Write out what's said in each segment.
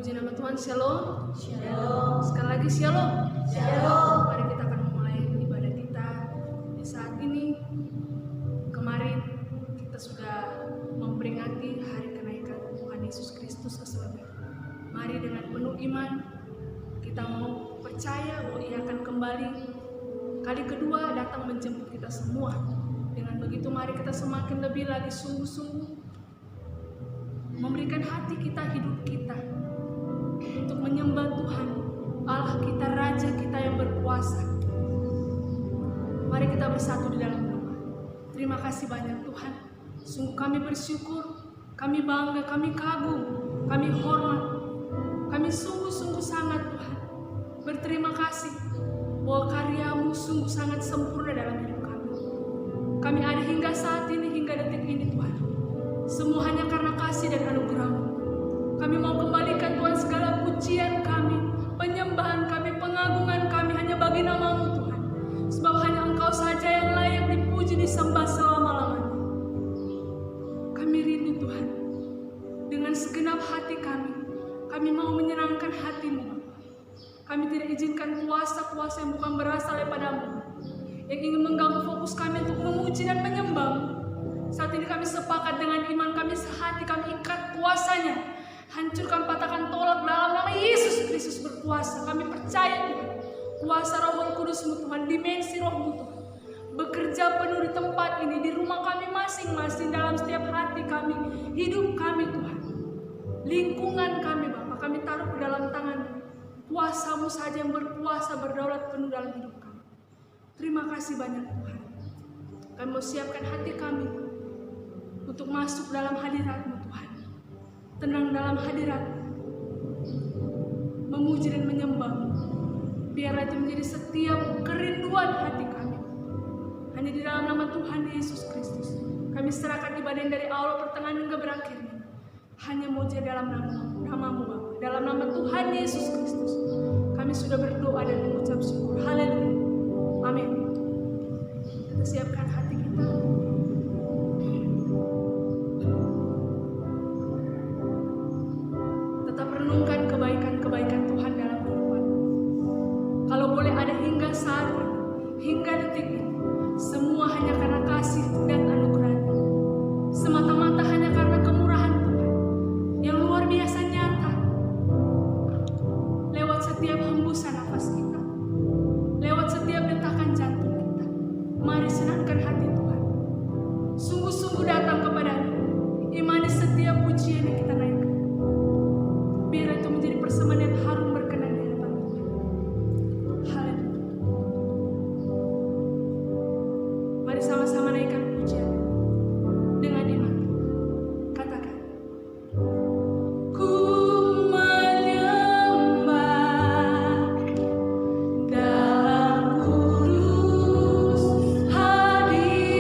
Puji nama Tuhan, Shalom. Shalom. Sekali lagi Shalom. Shalom. Mari kita akan memulai ibadah kita di saat ini. Kemarin kita sudah memperingati hari kenaikan Tuhan Yesus Kristus ke surga. Mari dengan penuh iman kita mau percaya bahwa Ia akan kembali kali kedua datang menjemput kita semua. Dengan begitu mari kita semakin lebih lagi sungguh-sungguh memberikan hati kita, hidup kita untuk menyembah Tuhan, Allah kita, Raja kita yang berkuasa. Mari kita bersatu di dalam doa. Terima kasih banyak Tuhan. Sungguh kami bersyukur, kami bangga, kami kagum, kami hormat. Kami sungguh-sungguh sangat Tuhan berterima kasih bahwa karya-Mu sungguh sangat sempurna dalam hidup kami. Kami ada hingga saat ini, hingga detik ini Tuhan. Semua hanya karena kasih dan anugerah-Mu. Kami mau kembalikan Tuhan segala pujian kami, penyembahan kami, pengagungan kami hanya bagi nama-Mu Tuhan. Sebab hanya Engkau saja yang layak dipuji, disembah selama-lamanya. Kami rindu Tuhan. Dengan segenap hati kami mau menyenangkan hati-Mu. Kami tidak izinkan kuasa-kuasa yang bukan berasal daripada-Mu, yang ingin mengganggu fokus kami untuk memuji dan menyembah-Mu. Saat ini kami sepakat dengan iman kami sehati, kami ikat kuasanya. Hancurkan, patahkan, tolak dalam nama Yesus Kristus berkuasa. Kami percaya Tuhan, kuasa Roh Kudus-Mu Tuhan, dimensi Roh-Mu Tuhan, bekerja penuh di tempat ini, di rumah kami masing-masing, dalam setiap hati kami, hidup kami Tuhan. Lingkungan kami Bapa, kami taruh ke dalam tangan-Mu. Kuasa-Mu saja yang berkuasa, berdaulat penuh dalam hidup kami. Terima kasih banyak Tuhan. Kami mau siapkan hati kami untuk masuk dalam hadirat-Mu Tuhan. Tenang dalam hadirat-Mu, memuji dan menyembah-Mu. Biarlah itu menjadi setiap kerinduan hati kami. Hanya di dalam nama Tuhan Yesus Kristus kami serahkan ibadah yang dari awal pertengahan hingga berakhirnya. Hanya muji dalam nama-Mu Bapa. Dalam nama Tuhan Yesus Kristus kami sudah berdoa dan mengucap syukur. Haleluya. Amin. Kita siapkan hati kita. Tetap renungkan kebaikan-kebaikan Tuhan dalam kehidupan. Kalau boleh ada hingga saat ini, hingga detik ini, semua hanya karena kasih dan anugerah-Nya. Semata-mata hanya karena kemurahan Tuhan yang luar biasa nyata. Lewat setiap hembusan nafas kita, lewat setiap detakan jantung kita, mari senangkan hati Tuhan. Sungguh-sungguh datang kepada-Nya, imani setiap pujian yang kita naikkan. Biar itu menjadi persembahan yang harum berkenan di hadapan Tuhan. Haleluya. Mari sama-sama naikkan pujian dengan iman. Katakan, ku menyembah dalam kudus hadirat-Mu.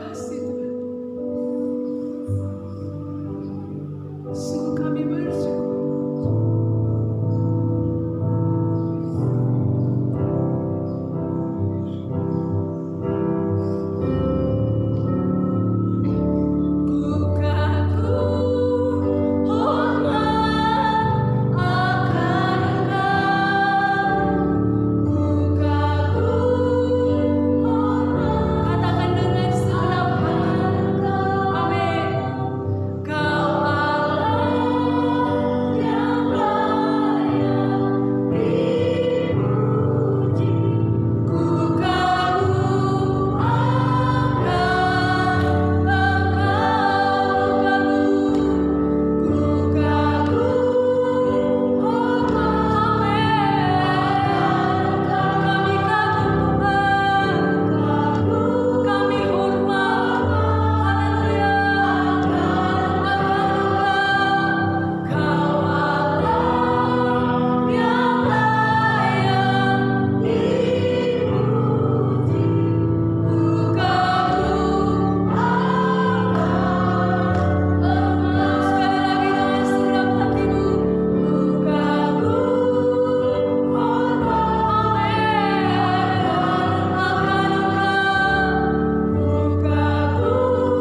kasih Tuhan. Sungguh kami bersyukur. Katakan dengan segenap hati. Amin. Kau Allah yang layak dipuji. Ku kagum akan Engkau, ku kagum hormat. Kami kagum Tuhan, kami hormat. Haleluya. Kau Allah yang layak dipuji. Ku kagum akan Engkau. Sekali lagi dengan segenap hatimu. Ku kagum hormat. Akan Engkau. Ku kagum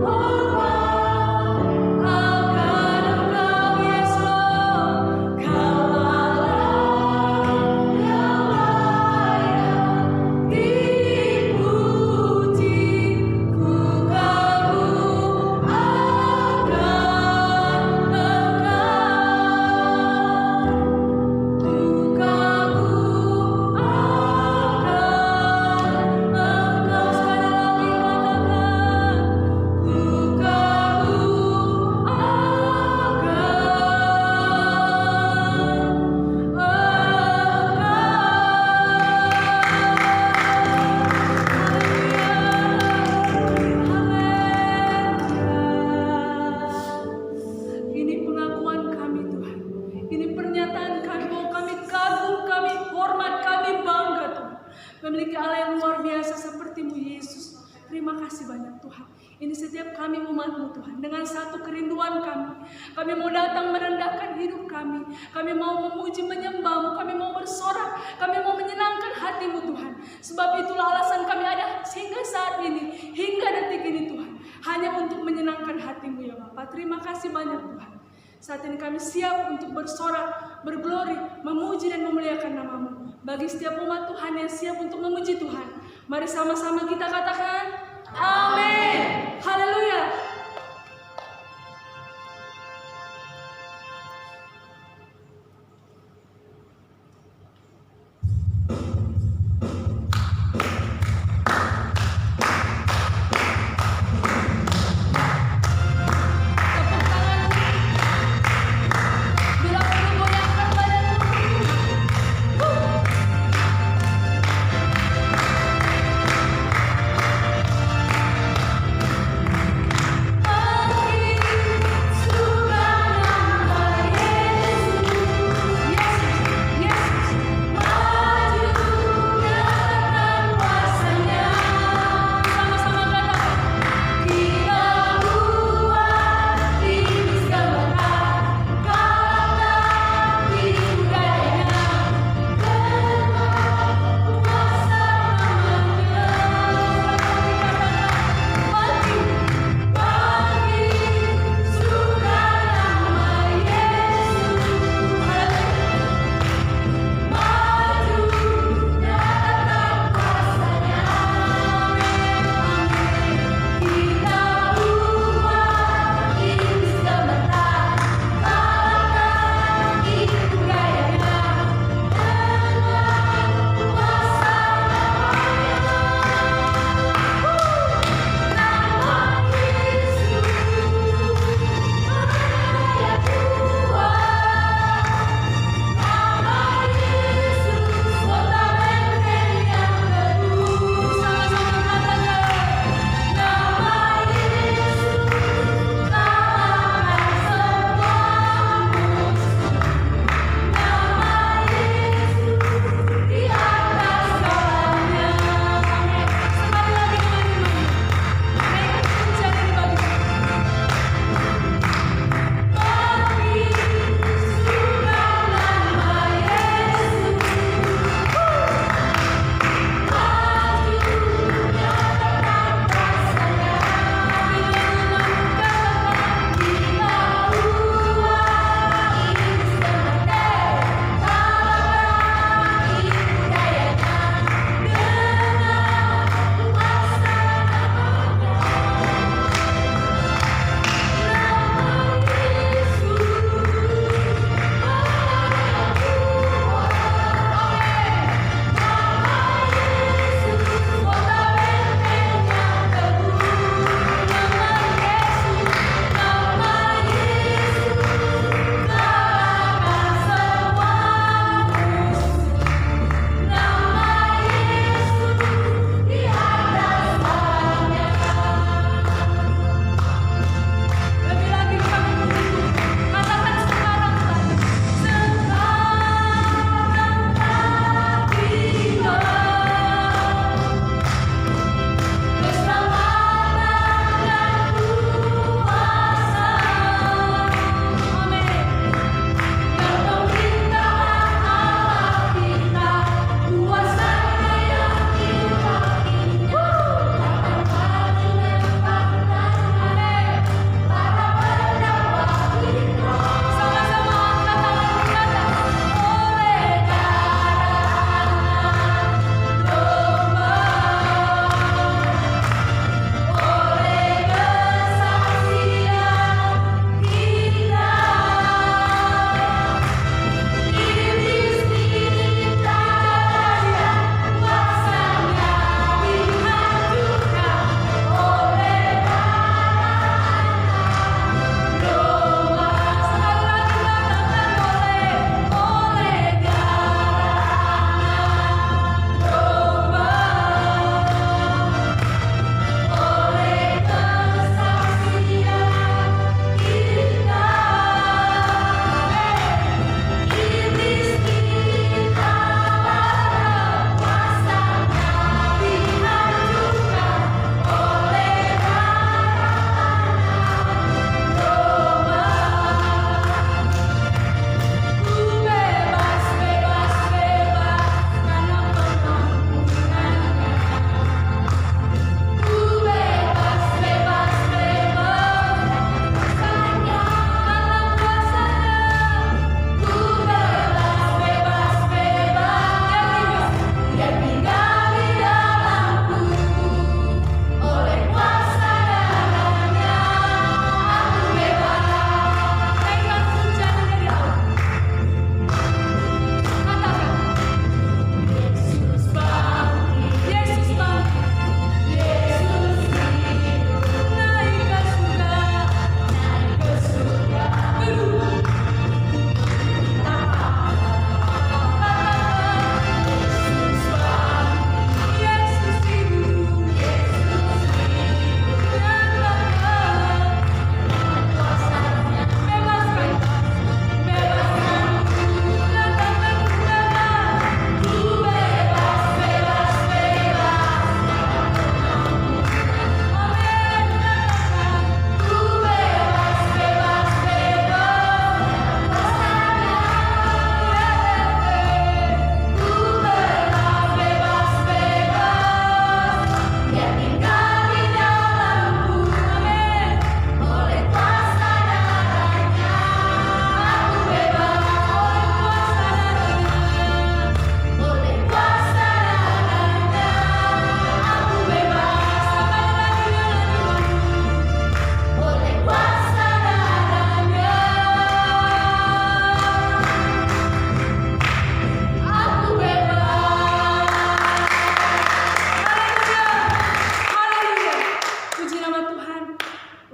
hormat. Akan Engkau, Yesus. Kau Allah yang layak dipuji. Ku kagum akan Engkau. Ku kagum akan Engkau. Sekali lagi katakan. Ku kagum Ini pengakuan kami Tuhan. Ini pernyataan kami bahwa kami kagum, kami hormat, kami bangga Tuhan. Memiliki Allah yang luar biasa seperti-Mu Yesus. Terima kasih banyak Tuhan. Ini setiap kami umat-Mu Tuhan. Dengan satu kerinduan kami. Kami mau datang merendahkan hidup kami. Kami mau memuji menyembah-Mu. Kami mau bersorak. Kami mau menyenangkan hati-Mu Tuhan. Sebab itulah alasan kami ada sehingga saat ini. Hingga detik ini Tuhan. Hanya untuk menyenangkan hati-Mu ya Bapa. Terima kasih banyak Tuhan. Saat ini kami siap untuk bersorak, berglori, memuji dan memuliakan nama-Mu. Bagi setiap umat Tuhan yang siap untuk memuji Tuhan. Mari sama-sama kita katakan. Amin. Haleluya. Tepuk tangan. Bila perlu goyangkan badanmu.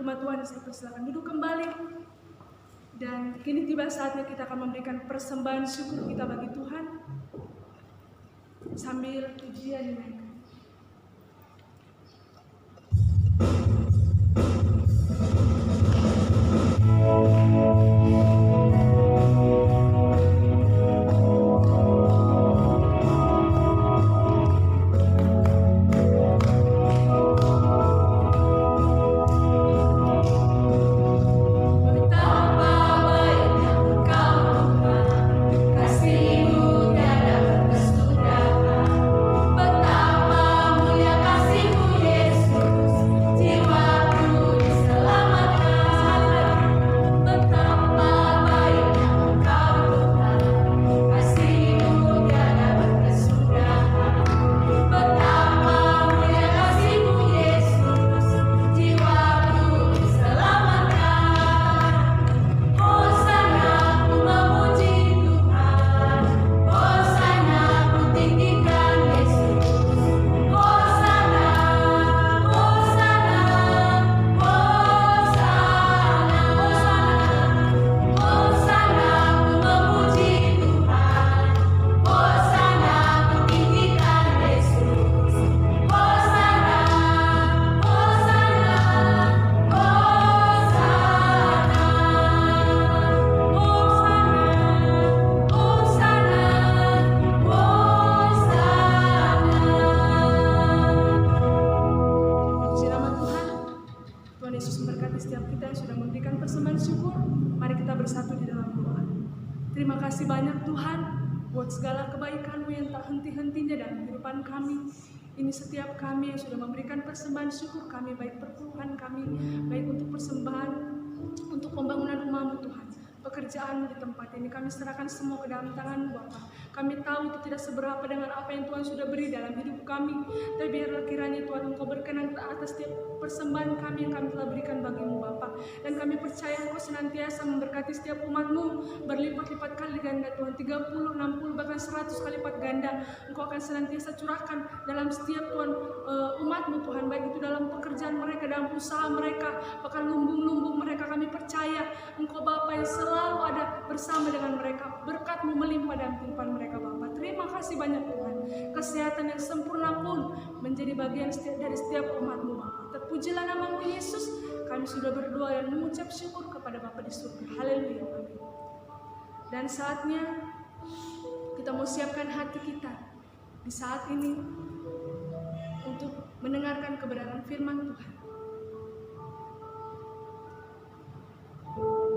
firman Tuhan, saya persilakan duduk kembali. Dan kini tiba saatnya kita akan memberikan persembahan syukur kita bagi Tuhan sambil pujian dinaikkan. Terima kasih banyak Tuhan buat segala kebaikan-Mu yang tak henti-hentinya dalam kehidupan kami. Ini setiap kami yang sudah memberikan persembahan syukur kami, baik perpuluhan kami, baik untuk persembahan, untuk pembangunan rumah-Mu Tuhan. Pekerjaan di tempat ini kami serahkan semua ke dalam tangan Bapa. Kami tahu itu tidak seberapa dengan apa yang Tuhan sudah beri dalam hidup kami. Tapi biarlah kiranya Tuhan Engkau berkenan atas setiap persembahan kami yang kami telah berikan bagi-Mu Bapa. Dan kami percaya Engkau senantiasa memberkati setiap umat-Mu berlipat-lipat kali ganda Tuhan, 30, 60, bahkan 100 kali lipat ganda. Engkau akan senantiasa curahkan dalam setiap Tuhan umat-Mu Tuhan, baik itu dalam pekerjaan mereka, dalam usaha mereka, bahkan lumbung-lumbung mereka. Kami percaya Engkau Bapa yang selalu ada bersama dengan mereka. Berkat-Mu melimpah dalam kehidupan mereka Bapa. Terima kasih banyak Tuhan. Kesehatan yang sempurna pun menjadi bagian dari setiap umat-Mu Bapa. Terpujilah nama-Mu Yesus. Kami sudah berdoa dan mengucap syukur kepada Bapa di surga. Haleluya. Amin. Dan saatnya kita mau siapkan hati kita di saat ini untuk mendengarkan kebenaran firman Tuhan.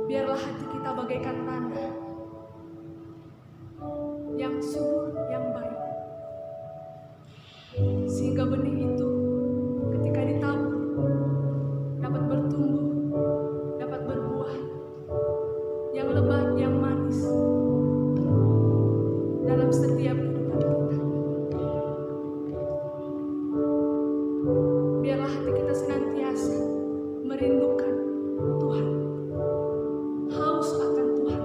Biarlah hati kita bagaikan tanah yang subur, yang baik, sehingga benih itu ketika ditabur dapat bertumbuh, dapat berbuah yang lebat, yang manis dalam setiap kehidupan kita. Biarlah hati kita senantiasa merindukan Tuhan, haus akan Tuhan,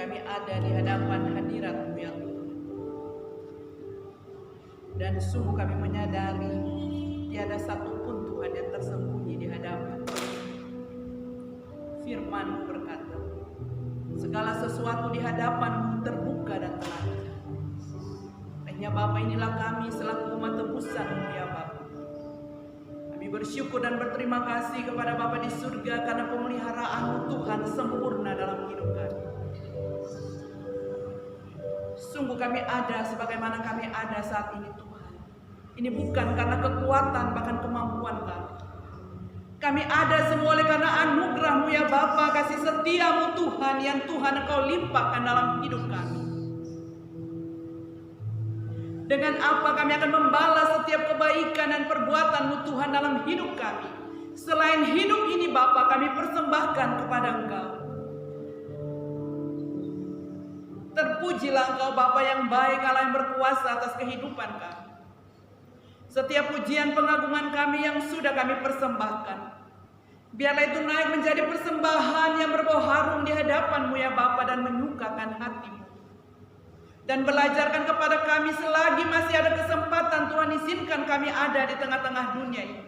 kami ada di hadapan hadirat-Mu ya Tuhan. Dan sungguh kami menyadari tiada satupun Tuhan yang tersembunyi di hadapan. Firman-Mu berkata, segala sesuatu di hadapan-Mu terbuka dan terang. Hanya Bapa, inilah kami selaku umat tebusan-Mu ya Bapa. Kami bersyukur dan berterima kasih kepada Bapa di surga karena pemeliharaan-Mu Tuhan sempurna dalam hidup kami. Sungguh kami ada sebagaimana kami ada saat ini Tuhan. Ini bukan karena kekuatan bahkan kemampuan kami. Kami ada semua oleh karena anugerah-Mu ya Bapa, kasih setia-Mu Tuhan yang Tuhan Engkau limpahkan dalam hidup kami. Dengan apa kami akan membalas setiap kebaikan dan perbuatan-Mu Tuhan dalam hidup kami. Selain hidup ini Bapa, kami persembahkan kepada Engkau. Terpujilah Engkau Bapa yang baik, Allah yang berkuasa atas kehidupan kami. Setiap pujian pengagungan kami yang sudah kami persembahkan, biarlah itu naik menjadi persembahan yang berbau harum di hadapan-Mu ya Bapa dan menyukakan hati-Mu. Dan belajarkan kepada kami selagi masih ada kesempatan Tuhan izinkan kami ada di tengah-tengah dunia ini.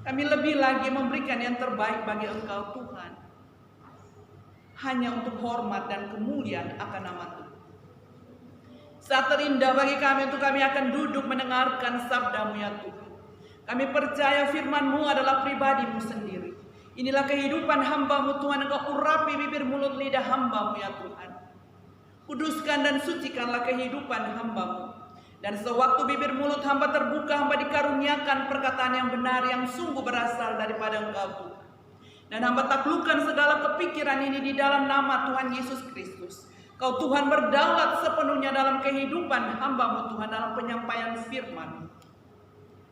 Kami lebih lagi memberikan yang terbaik bagi Engkau Tuhan. Hanya untuk hormat dan kemuliaan akan nama Tuhan. Saat terindah bagi kami untuk kami akan duduk mendengarkan sabda-Mu ya Tuhan. Kami percaya firman-Mu adalah pribadi-Mu sendiri. Inilah kehidupan hamba-Mu Tuhan. Engkau urapi bibir mulut lidah hamba-Mu ya Tuhan. Kuduskan dan sucikanlah kehidupan hamba-Mu. Dan sewaktu bibir mulut hamba terbuka, hamba dikaruniakan perkataan yang benar yang sungguh berasal daripada Engkau Tuhan. Dan hamba taklukkan segala kepikiran ini di dalam nama Tuhan Yesus Kristus. Kau Tuhan berdaulat sepenuhnya dalam kehidupan hamba-Mu Tuhan dalam penyampaian firman.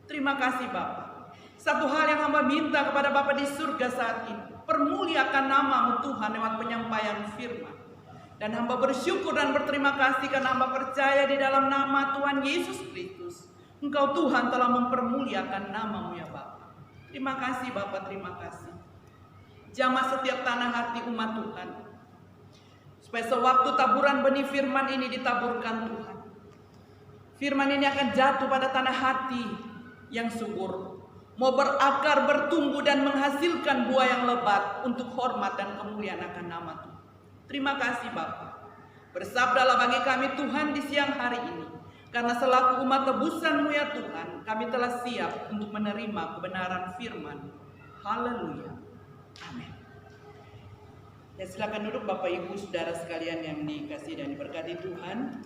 Terima kasih Bapa. Satu hal yang hamba minta kepada Bapa di surga saat ini, permuliakan nama-Mu Tuhan lewat penyampaian firman. Dan hamba bersyukur dan berterima kasih karena hamba percaya di dalam nama Tuhan Yesus Kristus. Engkau Tuhan telah mempermuliakan nama-Mu ya Bapa. Terima kasih Bapa, terima kasih. Jamah setiap tanah hati umat Tuhan. Supaya sewaktu taburan benih firman ini ditaburkan Tuhan. Firman ini akan jatuh pada tanah hati yang subur. Mau berakar, bertumbuh dan menghasilkan buah yang lebat untuk hormat dan kemuliaan akan nama Tuhan. Terima kasih Bapa. Bersabdalah bagi kami Tuhan di siang hari ini. Karena selaku umat tebusan-Mu ya Tuhan, kami telah siap untuk menerima kebenaran firman. Haleluya. Amin. Ya, silakan duduk Bapak Ibu Saudara sekalian yang dikasihi dan diberkati Tuhan.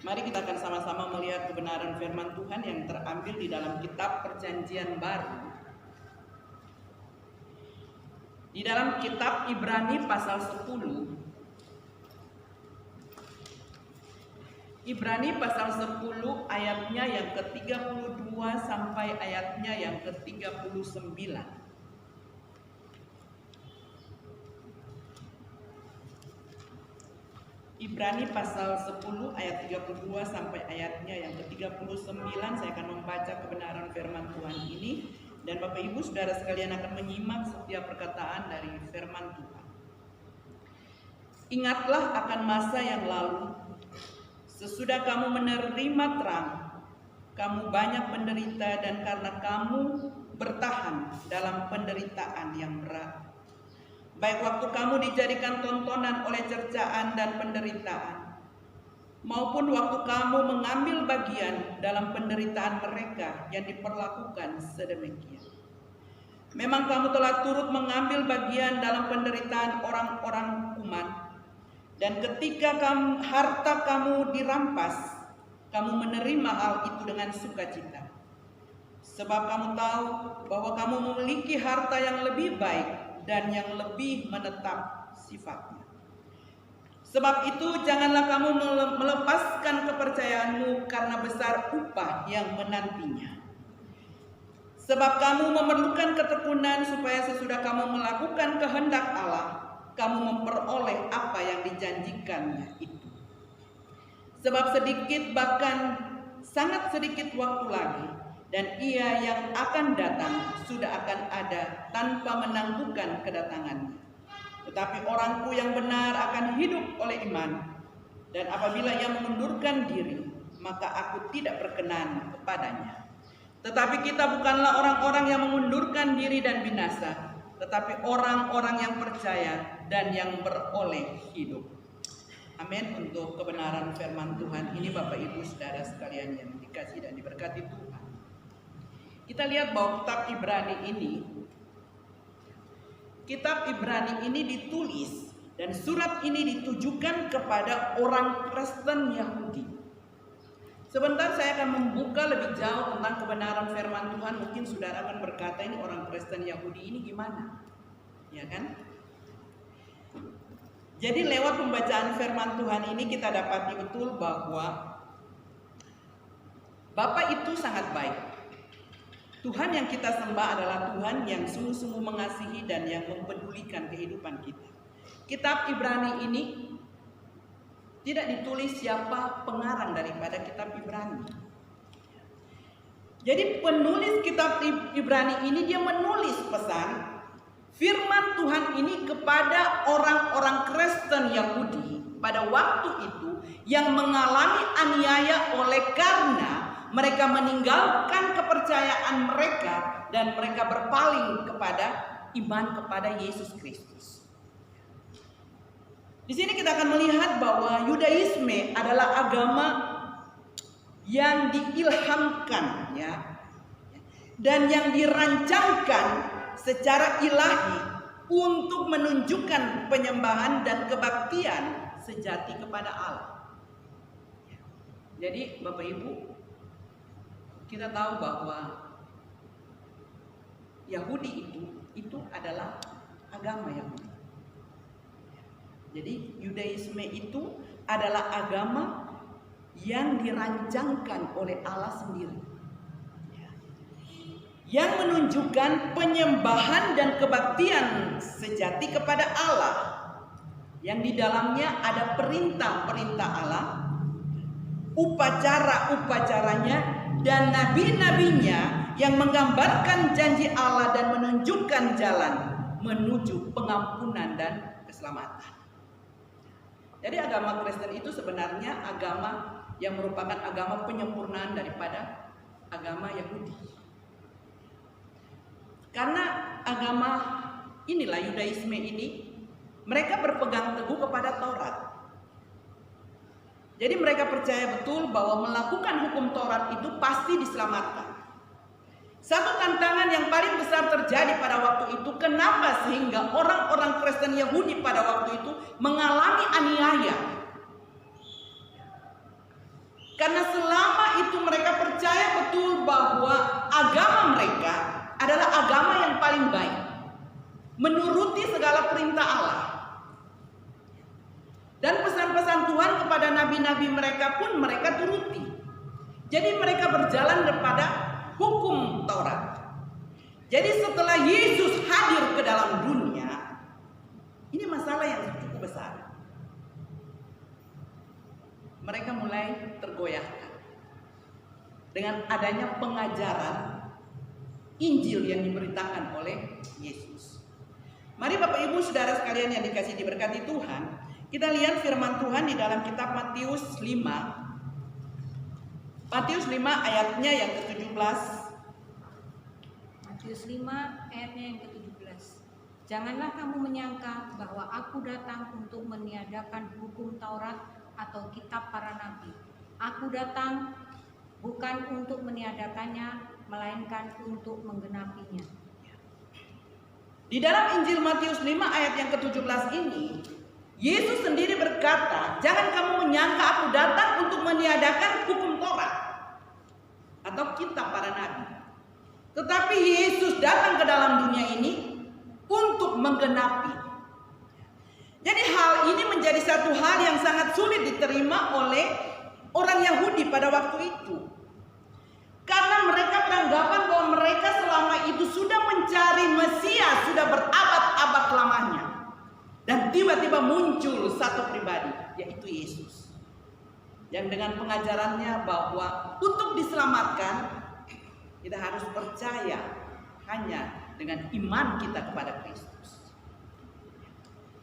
Mari kita akan sama-sama melihat kebenaran firman Tuhan yang terambil di dalam kitab Perjanjian Baru. Di dalam kitab Ibrani pasal 10. Ibrani pasal 10 ayatnya yang ke-32 sampai ayatnya yang ke-39. Ibrani pasal 10 ayat 32 sampai ayatnya yang ke-39. Saya akan membaca kebenaran firman Tuhan ini. Dan Bapak Ibu Saudara sekalian akan menyimak setiap perkataan dari firman Tuhan. Ingatlah akan masa yang lalu. Sesudah kamu menerima terang, kamu banyak menderita dan karena kamu bertahan dalam penderitaan yang berat. Baik waktu kamu dijadikan tontonan oleh cercaan dan penderitaan, maupun waktu kamu mengambil bagian dalam penderitaan mereka yang diperlakukan sedemikian. Memang kamu telah turut mengambil bagian dalam penderitaan orang-orang kuman, dan ketika harta kamu dirampas, kamu menerima hal itu dengan sukacita. Sebab kamu tahu bahwa kamu memiliki harta yang lebih baik dan yang lebih menetap sifatnya. Sebab itu janganlah kamu melepaskan kepercayaanmu karena besar upah yang menantinya. Sebab kamu memerlukan ketekunan supaya sesudah kamu melakukan kehendak Allah, kamu memperoleh apa yang dijanjikannya itu. Sebab sedikit, bahkan sangat sedikit waktu lagi, dan Ia yang akan datang sudah akan ada tanpa menangguhkan kedatangannya. Tetapi orangku yang benar akan hidup oleh iman. Dan apabila ia mengundurkan diri, maka aku tidak berkenan kepadanya. Tetapi kita bukanlah orang-orang yang mengundurkan diri dan binasa, tetapi orang-orang yang percaya dan yang beroleh hidup. Amin. Untuk kebenaran firman Tuhan ini, Bapak Ibu Saudara sekalian yang dikasihi dan diberkati Tuhan, kita lihat bahwa kitab Ibrani ini ditulis, dan surat ini ditujukan kepada orang Kristen Yahudi. Sebentar saya akan membuka lebih jauh tentang kebenaran firman Tuhan. Mungkin saudara akan berkata, ini orang Kristen Yahudi ini gimana? Ya kan? Jadi lewat pembacaan firman Tuhan ini kita dapati betul bahwa Bapa itu sangat baik. Tuhan yang kita sembah adalah Tuhan yang sungguh-sungguh mengasihi dan yang mempedulikan kehidupan kita. Kitab Ibrani ini tidak ditulis siapa pengarang daripada kitab Ibrani. Jadi penulis kitab Ibrani ini dia menulis pesan firman Tuhan ini kepada orang-orang Kristen Yahudi pada waktu itu yang mengalami aniaya oleh karena mereka meninggalkan kepercayaan mereka dan mereka berpaling kepada iman kepada Yesus Kristus. Di sini kita akan melihat bahwa Yudaisme adalah agama yang diilhamkan, ya, dan yang dirancangkan secara ilahi untuk menunjukkan penyembahan dan kebaktian sejati kepada Allah. Jadi Bapak Ibu, kita tahu bahwa Yahudi itu adalah agama Yahudi. Jadi Yudaisme itu adalah agama yang dirancangkan oleh Allah sendiri, yang menunjukkan penyembahan dan kebaktian sejati kepada Allah, yang di dalamnya ada perintah-perintah Allah, upacara-upacaranya, dan nabi-nabinya yang menggambarkan janji Allah dan menunjukkan jalan menuju pengampunan dan keselamatan. Jadi agama Kristen itu sebenarnya agama yang merupakan agama penyempurnaan daripada agama Yahudi. Karena agama inilah Yudaisme ini, mereka berpegang teguh kepada Taurat. Jadi mereka percaya betul bahwa melakukan hukum Taurat itu pasti diselamatkan. Satu tantangan yang paling besar terjadi pada waktu itu, kenapa sehingga orang-orang Kristen Yahudi pada waktu itu mengalami aniaya? Karena selama itu mereka percaya betul bahwa agama mereka adalah agama yang paling baik, menuruti segala perintah Allah. Dan pesan-pesan Tuhan kepada nabi-nabi mereka pun mereka turuti. Jadi mereka berjalan kepada hukum Taurat. Jadi setelah Yesus hadir ke dalam dunia, ini masalah yang cukup besar. Mereka mulai tergoyahkan dengan adanya pengajaran Injil yang diberitakan oleh Yesus. Mari Bapak Ibu Saudara sekalian yang dikasihi diberkati Tuhan, kita lihat firman Tuhan di dalam kitab Matius 5. Matius 5 ayatnya yang ke-17. Matius 5 ayatnya yang ke-17. Janganlah kamu menyangka bahwa aku datang untuk meniadakan hukum Taurat atau kitab para nabi. Aku datang bukan untuk meniadakannya, melainkan untuk menggenapinya. Di dalam Injil Matius 5 ayat yang ke-17 ini, Yesus sendiri berkata, jangan kamu menyangka aku datang untuk meniadakan hukum Taurat atau kitab para nabi. Tetapi Yesus datang ke dalam dunia ini untuk menggenapi. Jadi hal ini menjadi satu hal yang sangat sulit diterima oleh orang Yahudi pada waktu itu. Karena mereka beranggapan bahwa mereka selama itu sudah mencari Mesias, sudah berabad-abad lamanya. Dan tiba-tiba muncul satu pribadi, yaitu Yesus. Yang dengan pengajarannya bahwa untuk diselamatkan, kita harus percaya hanya dengan iman kita kepada Kristus.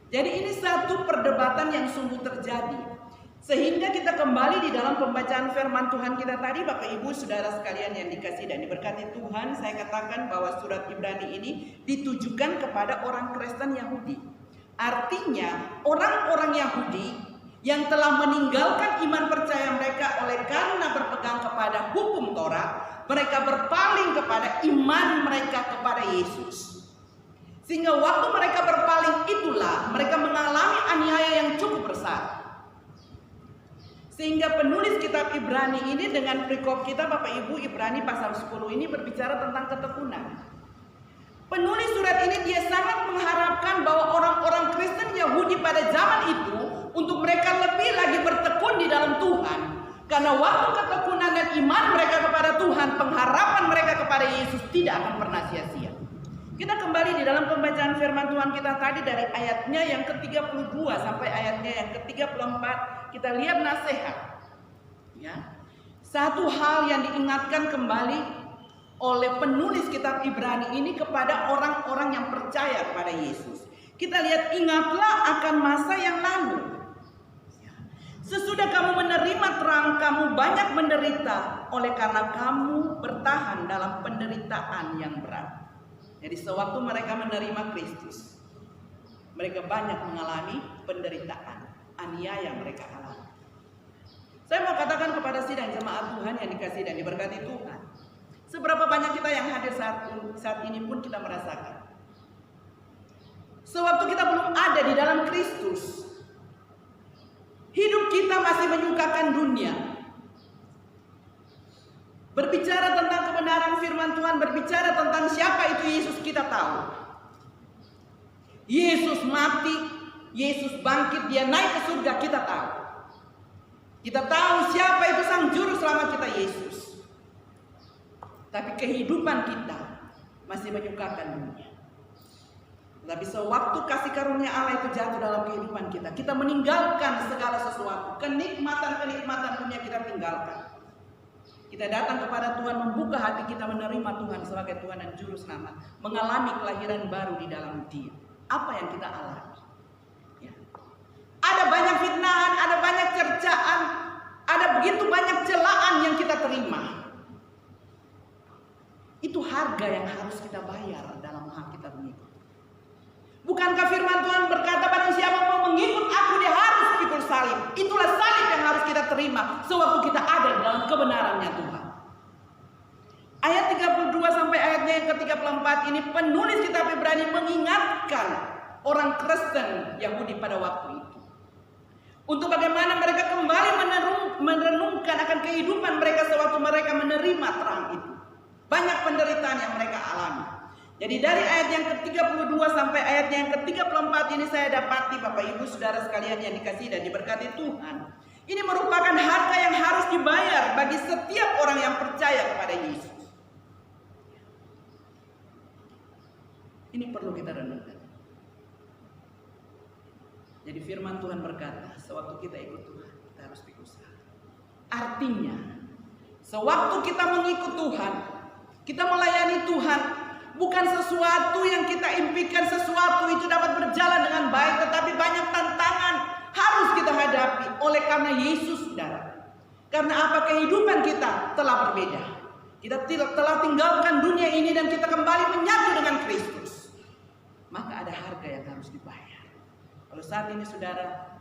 Jadi ini satu perdebatan yang sungguh terjadi. Sehingga kita kembali di dalam pembacaan firman Tuhan kita tadi, Bapak Ibu Saudara sekalian yang dikasihi dan diberkati Tuhan, saya katakan bahwa surat Ibrani ini ditujukan kepada orang Kristen Yahudi. Artinya orang-orang Yahudi yang telah meninggalkan iman percaya mereka oleh karena berpegang kepada hukum Taurat, mereka berpaling kepada iman mereka kepada Yesus. Sehingga waktu mereka berpaling itulah mereka mengalami aniaya yang cukup besar. Sehingga penulis kitab Ibrani ini dengan perikop kita Bapak Ibu, Ibrani pasal 10 ini berbicara tentang ketekunan. Penulis surat ini dia sangat mengharapkan bahwa orang-orang Kristen Yahudi pada zaman itu untuk mereka lebih lagi bertekun di dalam Tuhan. Karena waktu ketekunan dan iman mereka kepada Tuhan, pengharapan mereka kepada Yesus tidak akan pernah sia-sia. Kita kembali di dalam pembacaan firman Tuhan kita tadi dari ayatnya yang ke-32 sampai ayatnya yang ke-34, kita lihat nasihat. Ya. Satu hal yang diingatkan kembali oleh penulis kitab Ibrani ini kepada orang-orang yang percaya kepada Yesus. Kita lihat, ingatlah akan masa yang lalu. Sesudah kamu menerima terang, kamu banyak menderita oleh karena kamu bertahan dalam penderitaan yang berat. Jadi sewaktu mereka menerima Kristus, mereka banyak mengalami penderitaan, aniaya mereka alami. Saya mau katakan kepada sidang jemaat Tuhan yang dikasihi dan diberkati Tuhan, seberapa banyak kita yang hadir saat ini pun kita merasakan, sewaktu kita belum ada di dalam Kristus, hidup kita masih menyukakan dunia. Berbicara tentang kebenaran firman Tuhan, berbicara tentang siapa itu Yesus, kita tahu. Yesus mati, Yesus bangkit, dia naik ke surga, kita tahu. Kita tahu siapa itu sang juru selamat kita, Yesus. Tapi kehidupan kita masih menyukakan dunia. Tapi sewaktu kasih karunia Allah itu jatuh dalam kehidupan kita, kita meninggalkan segala sesuatu, kenikmatan-kenikmatan dunia kita tinggalkan. Kita datang kepada Tuhan, membuka hati kita, menerima Tuhan sebagai Tuhan dan Juru Selamat, mengalami kelahiran baru di dalam Dia. Apa yang kita alami? Ya. Ada banyak fitnahan, ada banyak cercaan, ada begitu banyak celaan yang kita terima. Itu harga yang harus kita bayar dalam hak kita mengikut. Bukankah firman Tuhan berkata, barang siapa mau mengikut aku, dia harus pikul salib. Itulah salib yang harus kita terima sewaktu kita ada dalam kebenarannya Tuhan. Ayat 32 sampai ayatnya yang ke-34 ini penulis kitab Ibrani mengingatkan orang Kristen Yahudi pada waktu itu, untuk bagaimana mereka kembali merenungkan akan kehidupan mereka sewaktu mereka menerima terang itu. Banyak penderitaan yang mereka alami. Jadi dari ayat yang ke-32 sampai ayat yang ke-34 ini saya dapati Bapak Ibu Saudara sekalian yang dikasihi dan diberkati Tuhan. Ini merupakan harga yang harus dibayar bagi setiap orang yang percaya kepada Yesus. Ini perlu kita renungkan. Jadi firman Tuhan berkata, sewaktu kita ikut Tuhan, kita harus pikul salib. Artinya, sewaktu kita mengikut Tuhan, kita melayani Tuhan, bukan sesuatu yang kita impikan sesuatu itu dapat berjalan dengan baik, tetapi banyak tantangan harus kita hadapi oleh karena Yesus, saudara. Karena apa? Kehidupan kita telah berbeda. Kita telah tinggalkan dunia ini dan kita kembali menyatu dengan Kristus. Maka ada harga yang harus dibayar. Kalau saat ini saudara,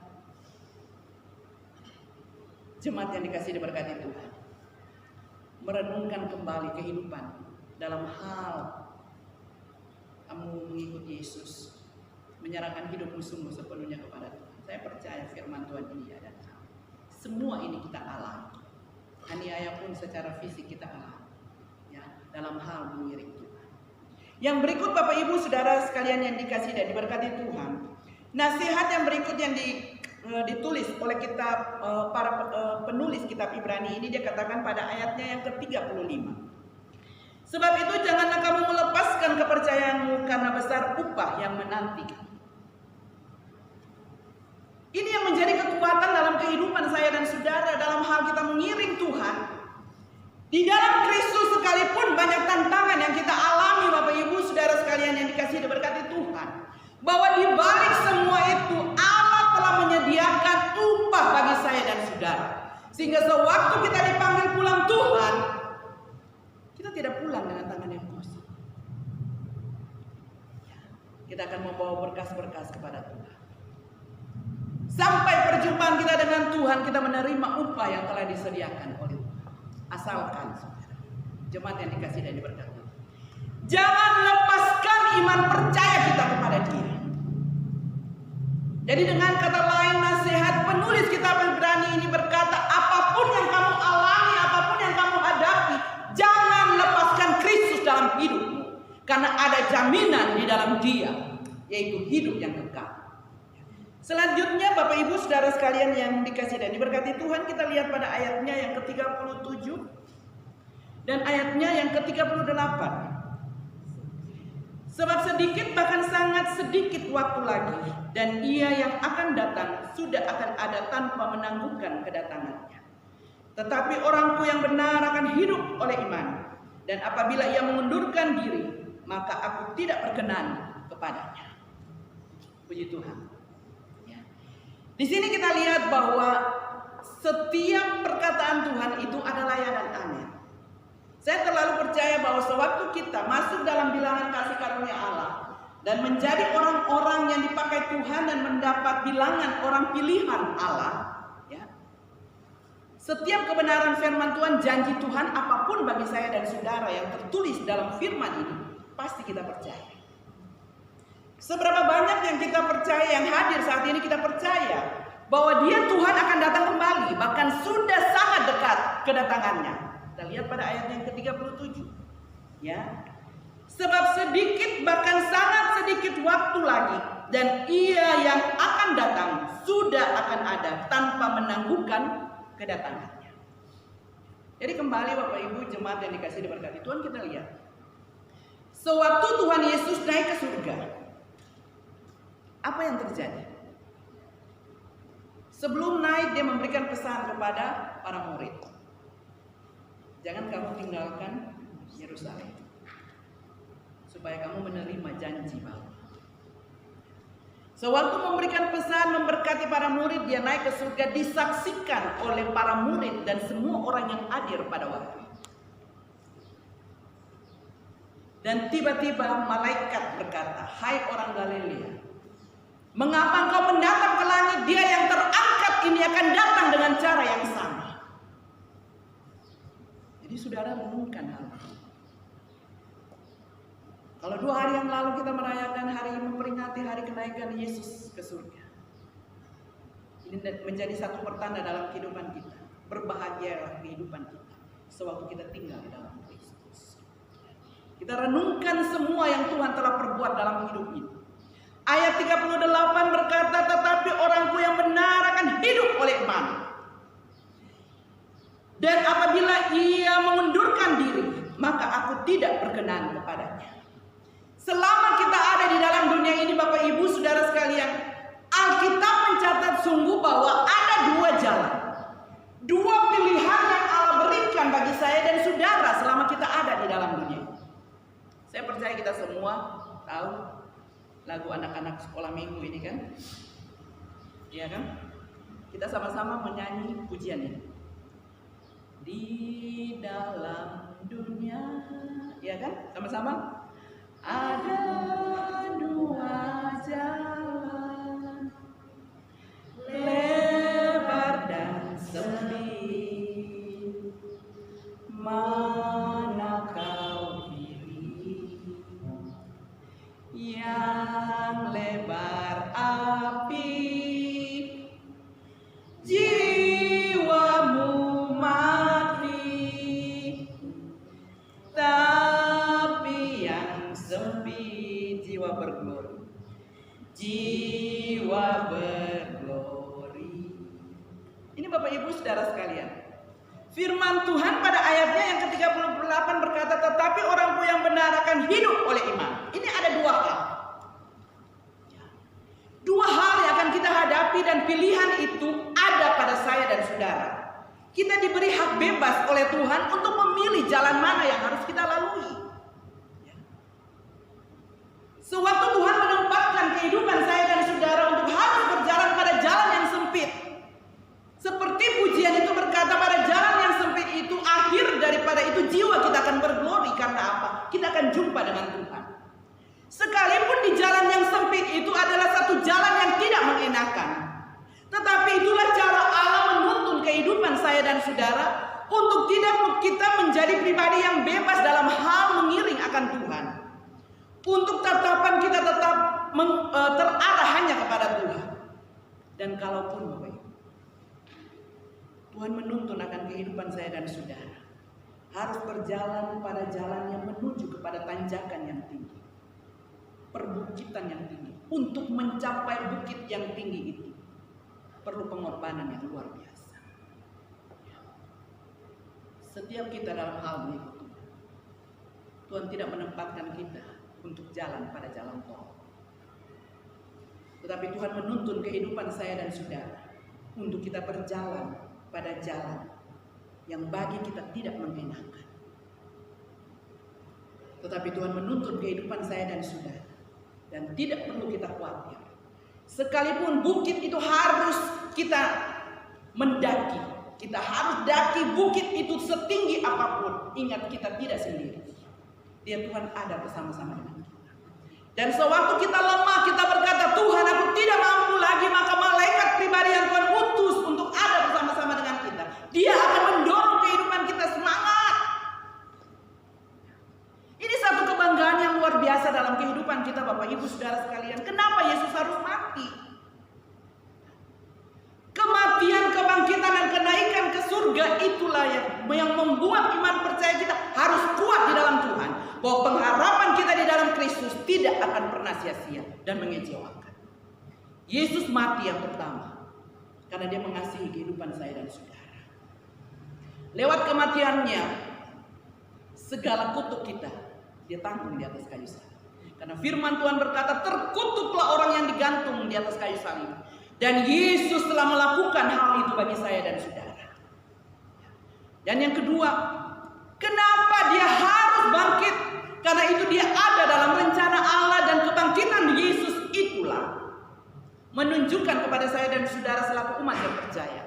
jemaat yang dikasihi diberkati Tuhan, merenungkan kembali kehidupan dalam hal kamu mengikut Yesus, menyerahkan hidupmu sungguh sepenuhnya kepada Tuhan. Saya percaya firman Tuhan ini ada. Semua ini kita alami. Aniaya pun secara fisik kita alami. Ya, dalam hal mengiring Tuhan. Yang berikut Bapak Ibu Saudara sekalian yang dikasihi dan diberkati Tuhan. Nasihat yang berikut yang ditulis oleh kitab para penulis kitab Ibrani ini, dia katakan pada ayatnya yang ke-35. Sebab itu janganlah kamu melepaskan kepercayaanmu karena besar upah yang menantikan. Ini yang menjadi kekuatan dalam kehidupan saya dan saudara dalam hal kita mengiring Tuhan. Di dalam Kristus sekalipun banyak tantangan yang kita alami Bapak Ibu Saudara sekalian yang dikasihi dan diberkati Tuhan. Bahwa di balik semua itu saudara. Sehingga sewaktu kita dipanggil pulang Tuhan, kita tidak pulang dengan tangan yang kosong. Kita akan membawa berkas-berkas kepada Tuhan. Sampai perjumpaan kita dengan Tuhan, kita menerima upah yang telah disediakan oleh Tuhan. Asalkan, saudara, jemaat yang dikasihi dan diberkati, jangan lepaskan iman percaya kita kepada Dia. Jadi dengan kata lain, nasihat penulis kitab Ibrani ini berkata, apapun yang kamu alami, apapun yang kamu hadapi, jangan lepaskan Kristus dalam hidupmu. Karena ada jaminan di dalam Dia, yaitu hidup yang kekal. Selanjutnya Bapak Ibu Saudara sekalian yang dikasihi dan diberkati Tuhan, kita lihat pada ayatnya yang ke-37 dan ayatnya yang ke-38. Sebab sedikit bahkan sangat sedikit waktu lagi, dan Ia yang akan datang sudah akan ada tanpa menangguhkan kedatangannya. Tetapi orangku yang benar akan hidup oleh iman, dan apabila ia mengundurkan diri, maka aku tidak berkenan kepadanya. Puji Tuhan. Di sini kita lihat bahwa setiap perkataan Tuhan itu adalah ya dan amin. Saya terlalu percaya bahwa sewaktu kita masuk dalam bilangan kasih karunia Allah dan menjadi orang-orang yang dipakai Tuhan dan mendapat bilangan orang pilihan Allah, ya, setiap kebenaran firman Tuhan, janji Tuhan apapun bagi saya dan saudara yang tertulis dalam firman ini, pasti kita percaya. Seberapa banyak yang kita percaya, yang hadir saat ini kita percaya bahwa Dia Tuhan akan datang kembali, bahkan sudah sangat dekat kedatangannya. Kita lihat pada ayat yang ke-37. Ya. Sebab sedikit bahkan sangat sedikit waktu lagi, dan Ia yang akan datang sudah akan ada tanpa menangguhkan kedatangannya. Jadi kembali Bapak Ibu jemaat yang dikasihi diberkati Tuhan, kita lihat. Sewaktu Tuhan Yesus naik ke surga, apa yang terjadi? Sebelum naik Dia memberikan pesan kepada para murid. Jangan kamu tinggalkan Yerusalem, supaya kamu menerima janji Bapa. Sewaktu memberikan pesan, memberkati para murid, Dia naik ke surga, disaksikan oleh para murid dan semua orang yang hadir pada waktu itu. Dan tiba-tiba malaikat berkata, hai orang Galilea, mengapa engkau mendatang ke langit? Dia yang terangkat ini akan datang dengan cara yang sama. Jadi saudara renungkan hal ini. Kalau 2 hari yang lalu kita merayakan hari memperingati hari kenaikan Yesus ke surga, ini menjadi satu pertanda dalam kehidupan kita. Berbahagialah kehidupan kita sewaktu kita tinggal di dalam Kristus. Kita renungkan semua yang Tuhan telah perbuat dalam hidup ini. Ayat 38 berkata, tetapi orangku yang benar akan hidup oleh iman. Dan apabila ia mengundurkan diri, maka aku tidak berkenan kepadanya. Selama kita ada di dalam dunia ini Bapak Ibu Saudara sekalian, Alkitab mencatat sungguh bahwa ada 2 jalan, 2 pilihan yang Allah berikan bagi saya dan saudara selama kita ada di dalam dunia. Saya percaya kita semua tahu lagu anak-anak sekolah minggu ini kan? Iya kan? Kita sama-sama menyanyi pujian ini. Di dalam dunia, ya kan? Sama-sama. Ada 2 jalan, lebar dan sempit. Mana kau pilih? Yang lebar api, jiwamu mati. Tapi yang sempit, jiwa berglori, jiwa berglori. Ini Bapak Ibu Saudara sekalian, firman Tuhan pada ayatnya yang ke-38 berkata, tetapi orangku yang benar akan hidup oleh iman. Ini ada 2 hal. 2 hal yang akan kita hadapi dan pilihan itu ada pada saya dan saudara. Kita diberi hak bebas oleh Tuhan untuk memilih jalan mana yang harus kita lalui. Sewaktu Tuhan menempatkan kehidupan saya dan saudara untuk harus berjalan pada jalan yang sempit, seperti pujian itu jiwa kita akan berglori. Karena apa? Kita akan jumpa dengan Tuhan. Sekalipun di jalan yang sempit itu adalah satu jalan yang tidak mengenakan, tetapi itulah cara Allah menuntun kehidupan saya dan saudara untuk tidak kita menjadi pribadi yang bebas dalam hal mengiring akan Tuhan. Untuk tatapan kita tetap terarah hanya kepada Tuhan. Dan kalaupun Bapak Ibu, Tuhan menuntun akan kehidupan saya dan saudara, harus berjalan pada jalan yang menuju kepada tanjakan yang tinggi, perbukitan yang tinggi. Untuk mencapai bukit yang tinggi itu perlu pengorbanan yang luar biasa. Setiap kita dalam hal berikut, Tuhan tidak menempatkan kita untuk jalan pada jalan tol, tetapi Tuhan menuntun kehidupan saya dan saudara untuk kita berjalan pada jalan yang bagi kita tidak mengenakan. Tetapi Tuhan menuntun kehidupan saya dan saudara, dan tidak perlu kita khawatir. Sekalipun bukit itu harus kita mendaki, kita harus daki bukit itu setinggi apapun. Ingat, kita tidak sendiri. Dia Tuhan ada bersama-sama dengan kita. Dan sewaktu kita lemah, kita berkata, Tuhan aku tidak mampu lagi, maka malaikat pribadi yang Tuhan utus untuk ada bersama-sama dengan kita, dia akan mendorong kehidupan kita semangat. Ini satu kebanggaan yang luar biasa dalam kehidupan kita, Bapak Ibu Saudara sekalian. Kenapa Yesus harus mati? Kematian, kebangkitan, dan kenaikan ke surga itulah yang membuat iman percaya kita harus kuat di dalam Tuhan. Bahwa pengharapan kita di dalam Kristus tidak akan pernah sia-sia dan mengecewakan. Yesus mati yang pertama karena dia mengasihi kehidupan saya dan saudara. Lewat kematiannya, segala kutuk kita dia tanggung di atas kayu salib. Karena firman Tuhan berkata, terkutuklah orang yang digantung di atas kayu salib. Dan Yesus telah melakukan hal itu bagi saya dan saudara. Dan yang kedua, kenapa dia harus bangkit? Karena itu dia ada dalam rencana Allah, dan kebangkitan Yesus itulah menunjukkan kepada saya dan saudara selaku umat yang percaya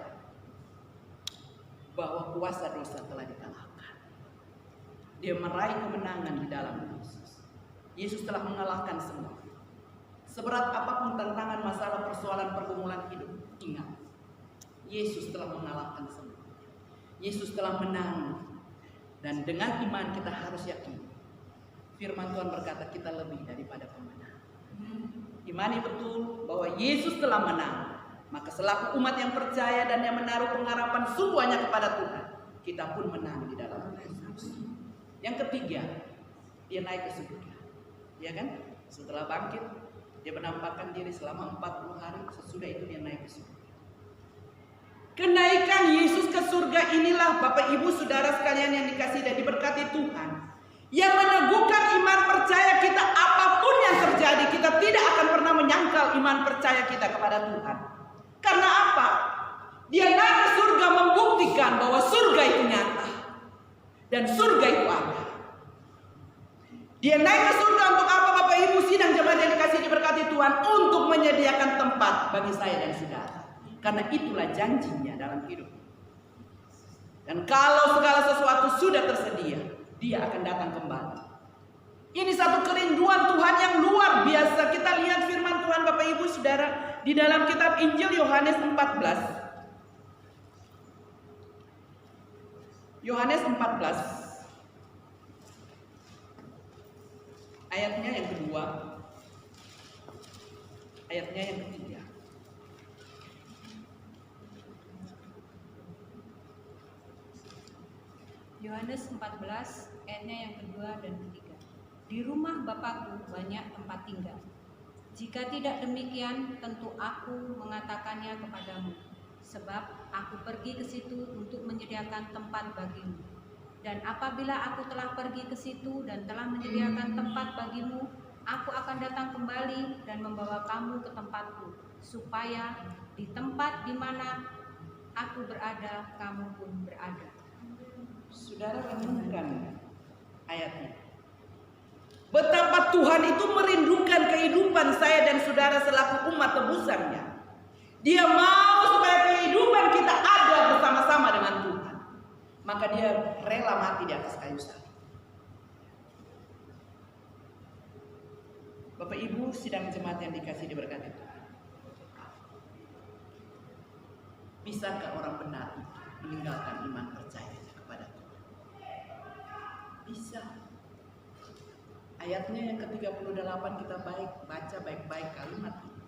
bahwa kuasa dosa telah dikalahkan. Dia meraih kemenangan di dalam Yesus. Yesus telah mengalahkan semua. Seberat apapun tantangan, masalah, persoalan, pergumulan hidup, ingat, Yesus telah mengalahkan semua. Yesus telah menang. Dan dengan iman kita harus yakin. Firman Tuhan berkata kita lebih daripada pemenang. Imani betul bahwa Yesus telah menang. Maka selaku umat yang percaya dan yang menaruh pengharapan semuanya kepada Tuhan, kita pun menang di dalam Yesus. Yang ketiga, dia naik ke surga. Ya kan? Setelah bangkit, dia menampakkan diri selama 40 hari. Sesudah itu dia naik ke surga. Kenaikan Yesus ke surga inilah Bapak Ibu Saudara sekalian yang dikasihi dan diberkati Tuhan, yang meneguhkan iman percaya kita. Apapun yang terjadi, kita tidak akan pernah menyangkal iman percaya kita kepada Tuhan. Karena apa? Dia naik ke surga membuktikan bahwa surga itu nyata dan surga itu ada. Dia naik ke surga untuk apa, Bapak Ibu sidang jemaat yang dikasihi diberkati Tuhan? Untuk menyediakan tempat bagi saya dan saudara. Karena itulah janjinya dalam hidup. Dan kalau segala sesuatu sudah tersedia, dia akan datang kembali. Ini satu kerinduan Tuhan yang luar biasa. Kita lihat firman Tuhan Bapak Ibu Saudara di dalam kitab Injil Yohanes 14. Yohanes 14 ayatnya yang kedua, ayatnya yang ketiga. Yohanes 14 ayatnya yang kedua dan ketiga. Di rumah Bapakku banyak tempat tinggal. Jika tidak demikian, tentu aku mengatakannya kepadamu. Sebab aku pergi ke situ untuk menyediakan tempat bagimu. Dan apabila aku telah pergi ke situ dan telah menyediakan tempat bagimu, aku akan datang kembali dan membawa kamu ke tempatku, supaya di tempat di mana aku berada, kamu pun berada. Saudara renungkan ayatnya. Betapa Tuhan itu merindukan kehidupan saya dan saudara selaku umat tebusannya. Dia mau supaya kehidupan kita ada bersama-sama dengan Tuhan. maka dia rela mati di atas kayu salib. Bapak Ibu sidang jemaat yang dikasihi diberkati Tuhan. Bisakah orang benar meninggalkan iman percayanya kepada Tuhan? Bisa. Ayatnya yang ke-38 kita baca baik-baik kalimat ini.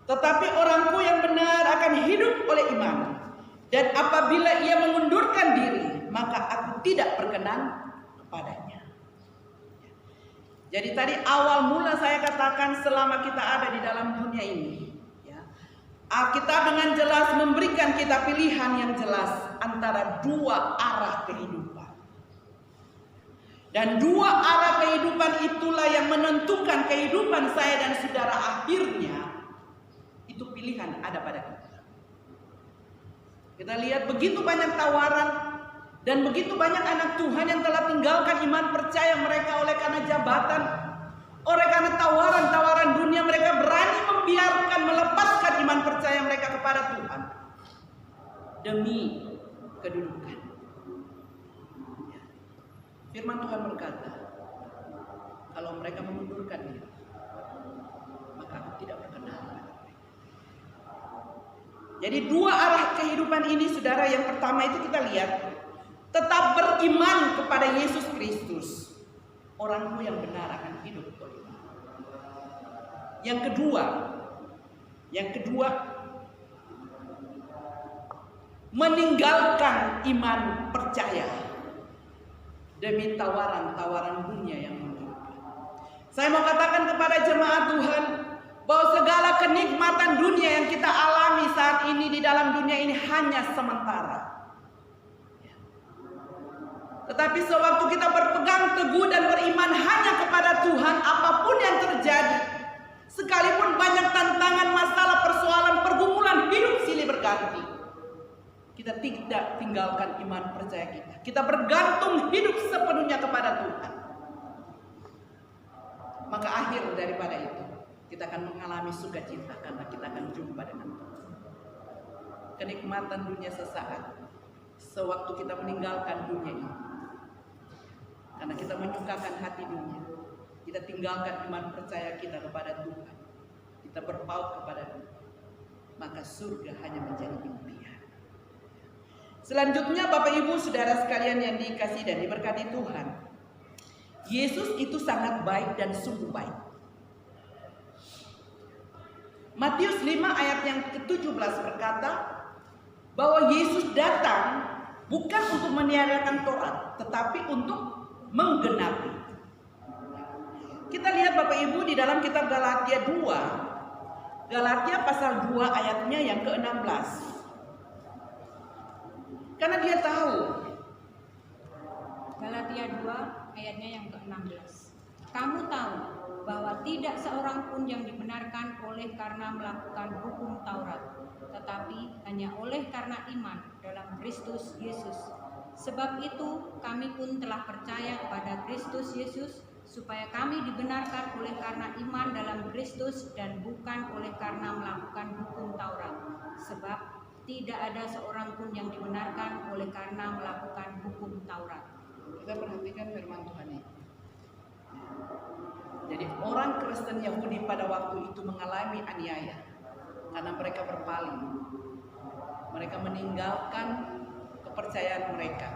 Tetapi orangku yang benar akan hidup oleh iman. Dan apabila ia mengundurkan diri, maka aku tidak berkenan kepadanya. Jadi tadi awal mula saya katakan selama kita ada di dalam dunia ini, ya, Alkitab dengan jelas memberikan kita pilihan yang jelas antara dua arah kehidupan. Dan dua arah kehidupan itulah yang menentukan kehidupan saya dan saudara akhirnya. Itu pilihan ada pada kita. Kita lihat begitu banyak tawaran. Dan begitu banyak anak Tuhan yang telah tinggalkan iman percaya mereka oleh karena jabatan, oleh karena tawaran-tawaran dunia, mereka berani membiarkan, melepaskan iman percaya mereka kepada Tuhan demi kedudukan. Firman Tuhan berkata, kalau mereka mengundurkan diri, maka aku tidak berkenan. Jadi dua arah kehidupan ini, saudara, yang pertama itu kita lihat, tetap beriman kepada Yesus Kristus, orangmu yang benar akan hidup oleh iman. Yang kedua, meninggalkan iman percaya demi tawaran-tawaran dunia yang menurutkan. Saya mau katakan kepada jemaat Tuhan bahwa segala kenikmatan dunia yang kita alami saat ini di dalam dunia ini hanya sementara. Tetapi sewaktu kita berpegang teguh dan beriman hanya kepada Tuhan, apapun yang terjadi, sekalipun banyak tantangan, masalah, persoalan, pergumulan hidup silih berganti, kita tidak tinggalkan iman percaya kita. Kita bergantung hidup sepenuhnya kepada Tuhan. Maka akhir daripada itu, kita akan mengalami sukacita karena kita akan jumpa dengan Tuhan. Kenikmatan dunia sesaat, sewaktu kita meninggalkan dunia ini. Karena kita menyukakan hati dunia, kita tinggalkan iman percaya kita kepada Tuhan, kita berpaut kepada Tuhan, maka surga hanya menjadi impian. Selanjutnya Bapak Ibu Saudara sekalian yang dikasihi dan diberkati Tuhan, Yesus itu sangat baik dan sungguh baik. Matius 5 ayat yang ke-17 berkata bahwa Yesus datang bukan untuk meniadakan Taurat, tetapi untuk menggenapi. Kita lihat Bapak Ibu di dalam kitab Galatia 2, Galatia pasal 2 ayatnya yang ke-16. Karena dia tahu, Galatia 2 ayatnya yang ke-16. Kamu tahu bahwa tidak seorang pun yang dibenarkan oleh karena melakukan hukum Taurat, tetapi hanya oleh karena iman dalam Kristus Yesus. Sebab itu kami pun telah percaya kepada Kristus Yesus, supaya kami dibenarkan oleh karena iman dalam Kristus dan bukan oleh karena melakukan hukum Taurat. Sebab tidak ada seorang pun yang dibenarkan oleh karena melakukan hukum Taurat. Kita perhatikan firman Tuhan ini. Jadi orang Kristen Yahudi pada waktu itu mengalami aniaya karena mereka berpaling. Mereka meninggalkan kepercayaan mereka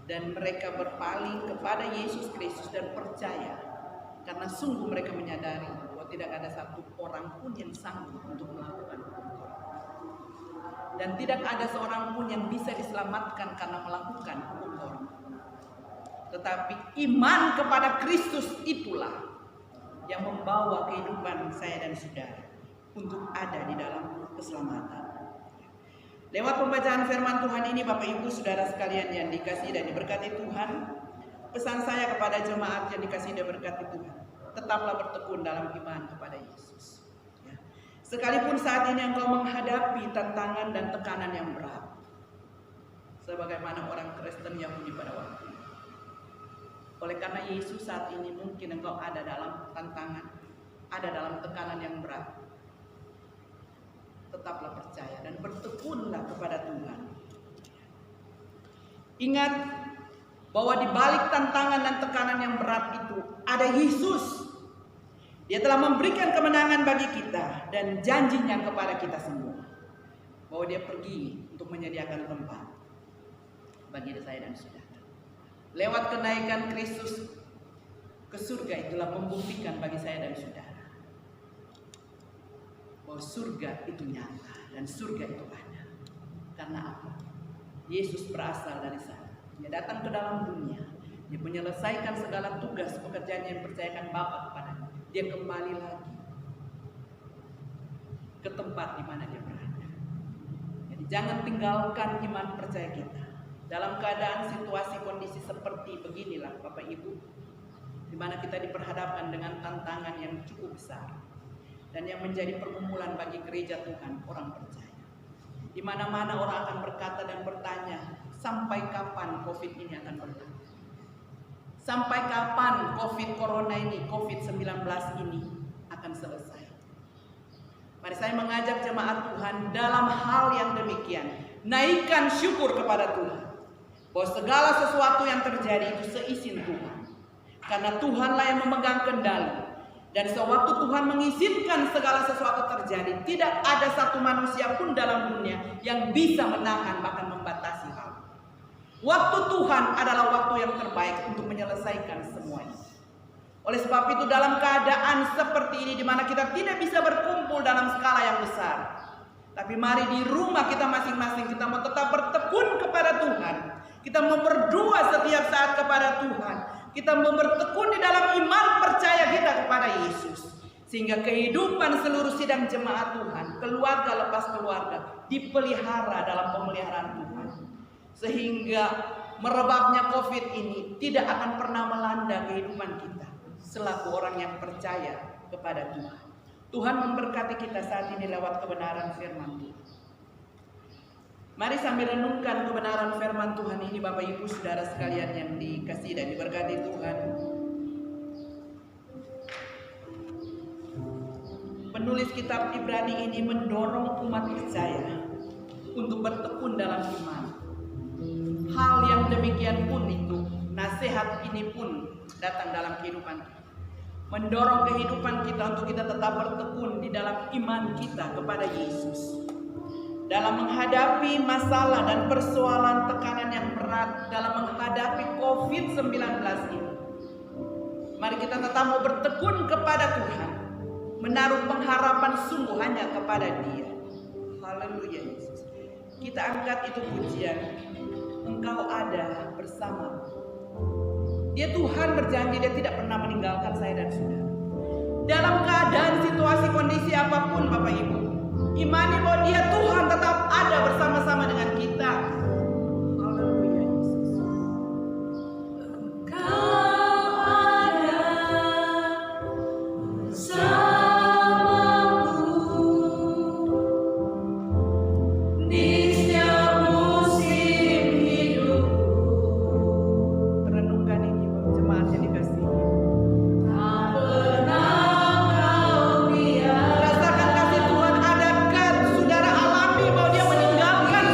dan mereka berpaling kepada Yesus Kristus dan percaya karena sungguh mereka menyadari bahwa tidak ada satu orang pun yang sanggup untuk melakukan hukum Taurat dan tidak ada seorang pun yang bisa diselamatkan karena melakukan hukum Taurat. Tetapi iman kepada Kristus itulah yang membawa kehidupan saya dan saudara untuk ada di dalam keselamatan. Lewat pembacaan firman Tuhan ini Bapak Ibu Saudara sekalian yang dikasihi dan diberkati Tuhan, pesan saya kepada jemaat yang dikasihi dan diberkati Tuhan, tetaplah bertekun dalam iman kepada Yesus. Ya. Sekalipun saat ini engkau menghadapi tantangan dan tekanan yang berat, sebagaimana orang Kristen Yahudi pada waktu itu. Oleh karena Yesus saat ini mungkin engkau ada dalam tantangan, ada dalam tekanan yang berat. Tetaplah percaya dan bertekunlah kepada Tuhan. Ingat bahwa di balik tantangan dan tekanan yang berat itu ada Yesus. Dia telah memberikan kemenangan bagi kita dan janjinya kepada kita semua bahwa dia pergi untuk menyediakan tempat bagi saya dan saudara. Lewat kenaikan Kristus ke surga itulah membuktikan bagi saya dan saudara bahwa surga itu nyata dan surga itu ada. Karena apa? Yesus berasal dari sana. Dia datang ke dalam dunia. Dia menyelesaikan segala tugas pekerjaan yang dipercayakan Bapa kepadanya. Dia kembali lagi ke tempat di mana dia berada. Jadi jangan tinggalkan iman percaya kita. Dalam keadaan situasi kondisi seperti beginilah Bapak Ibu, di mana kita diperhadapkan dengan tantangan yang cukup besar dan yang menjadi pergumulan bagi gereja Tuhan, orang percaya. Di mana-mana orang akan berkata dan bertanya, sampai kapan COVID ini akan berlalu? Sampai kapan Corona ini, COVID-19 ini akan selesai? Mari saya mengajak jemaat Tuhan dalam hal yang demikian, naikkan syukur kepada Tuhan bahwa segala sesuatu yang terjadi itu seizin Tuhan. Karena Tuhanlah yang memegang kendali. Dan sewaktu Tuhan mengizinkan segala sesuatu terjadi, tidak ada satu manusia pun dalam dunia yang bisa menahan bahkan membatasi hal. Waktu Tuhan adalah waktu yang terbaik untuk menyelesaikan semuanya. Oleh sebab itu dalam keadaan seperti ini di mana kita tidak bisa berkumpul dalam skala yang besar, tapi mari di rumah kita masing-masing kita mau tetap bertekun kepada Tuhan. Kita mau berdoa setiap saat kepada Tuhan. Kita mau bertekun di dalam iman percaya kita kepada Yesus. Sehingga kehidupan seluruh sidang jemaat Tuhan, keluarga lepas keluarga, dipelihara dalam pemeliharaan Tuhan. Sehingga merebaknya COVID ini tidak akan pernah melanda kehidupan kita selaku orang yang percaya kepada Tuhan. Tuhan memberkati kita saat ini lewat kebenaran firman Tuhan. Mari sambil renungkan kebenaran firman Tuhan ini Bapak Ibu Saudara sekalian yang dikasihi dan diberkati Tuhan. Penulis kitab Ibrani ini mendorong umat percaya untuk bertekun dalam iman. Hal yang demikian pun itu, nasihat ini pun datang dalam kehidupan kita. Mendorong kehidupan kita untuk kita tetap bertekun di dalam iman kita kepada Yesus. Dalam menghadapi masalah dan persoalan tekanan yang berat, dalam menghadapi COVID-19 ini, mari kita tetap mau bertekun kepada Tuhan, menaruh pengharapan sungguh hanya kepada Dia. Haleluya Yesus. Kita angkat itu pujian, Engkau ada bersama. Dia Tuhan berjanji, Dia tidak pernah meninggalkan saya dan saudara. Dalam keadaan situasi kondisi apapun Bapak Ibu, imani bahwa Dia Tuhan tetap ada bersama-sama dengan kita. Haleluya Yesus. Engkau ada bersamaku di setiap musim hidupku. Renungkan ini jemaat yang dikasihi. Tak pernah kau biarkan. Rasakan kasih Tuhan ada kan saudara alami bahwa Dia meninggalkan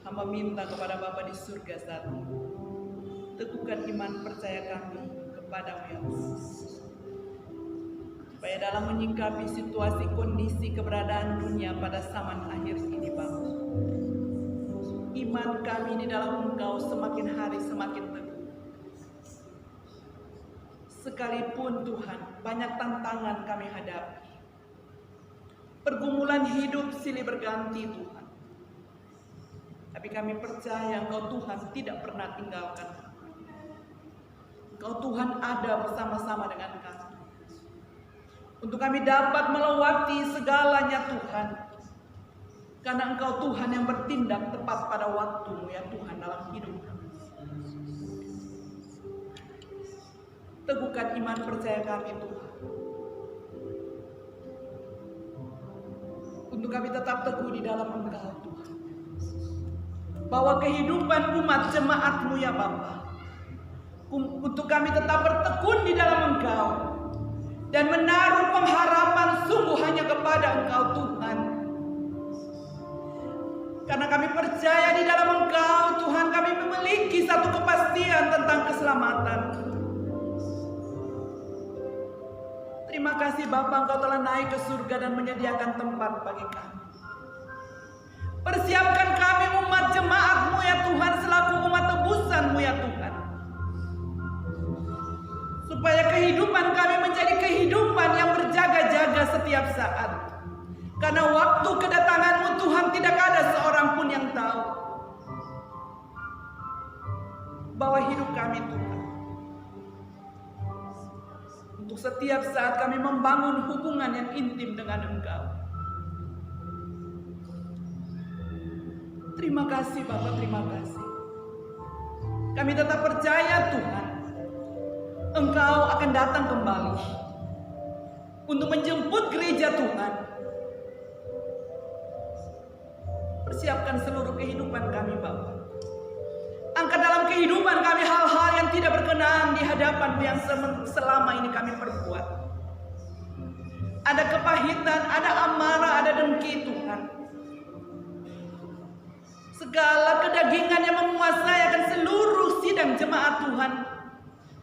Hamba minta kepada Bapa di surga saat ini, teguhkan iman percaya kami kepada-Mu ya Tuhan. Supaya dalam menyikapi situasi kondisi keberadaan dunia pada zaman akhir ini Bapa, iman kami di dalam Engkau semakin hari semakin teguh. Sekalipun Tuhan banyak tantangan kami hadapi, pergumulan hidup silih berganti Tuhan, tapi kami percaya Engkau Tuhan tidak pernah tinggalkan kami. Engkau Tuhan ada bersama-sama dengan kami, untuk kami dapat melewati segalanya Tuhan, karena Engkau Tuhan yang bertindak tepat pada waktu-Mu ya Tuhan dalam hidup kami. Teguhkan iman percaya kami Tuhan, untuk kami tetap teguh di dalam Engkau Tuhan, bahwa kehidupan umat jemaat-Mu ya Bapa, untuk kami tetap bertekun di dalam Engkau dan menaruh pengharapan sungguh hanya kepada Engkau Tuhan. Karena kami percaya di dalam Engkau Tuhan kami memiliki satu kepastian tentang keselamatan. Terima kasih Bapa, Engkau telah naik ke surga dan menyediakan tempat bagi kami. Persiapkan kami umat jemaat-Mu ya Tuhan, selaku umat tebusan-Mu ya Tuhan, supaya kehidupan kami menjadi kehidupan yang berjaga-jaga setiap saat. Karena waktu kedatangan-Mu Tuhan tidak ada seorang pun yang tahu. Bahwa hidup kami Tuhan, untuk setiap saat kami membangun hubungan yang intim dengan Engkau. Terima kasih Bapa, terima kasih. Kami tetap percaya Tuhan, Engkau akan datang kembali untuk menjemput gereja Tuhan. Persiapkan seluruh kehidupan kami Bapa. Angkat dalam kehidupan kami hal-hal yang tidak berkenan di hadapan-Mu yang selama ini kami perbuat. Ada kepahitan, ada amarah, ada dengki Tuhan. Segala kedagingan yang menguasai akan seluruh sidang jemaat Tuhan.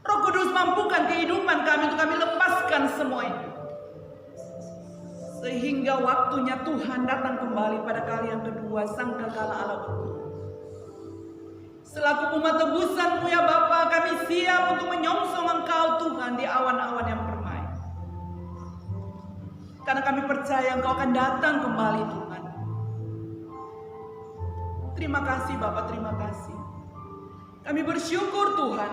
Roh Kudus mampukan kehidupan kami untuk kami lepaskan semua itu, sehingga waktunya Tuhan datang kembali pada kali yang kedua sangkakala Allah berkuasa. Selaku umat tebusan-Mu ya Bapa, kami siap untuk menyongsong Engkau Tuhan di awan-awan yang permai. Karena kami percaya Engkau akan datang kembali Tuhan. Terima kasih Bapa, terima kasih. Kami bersyukur Tuhan,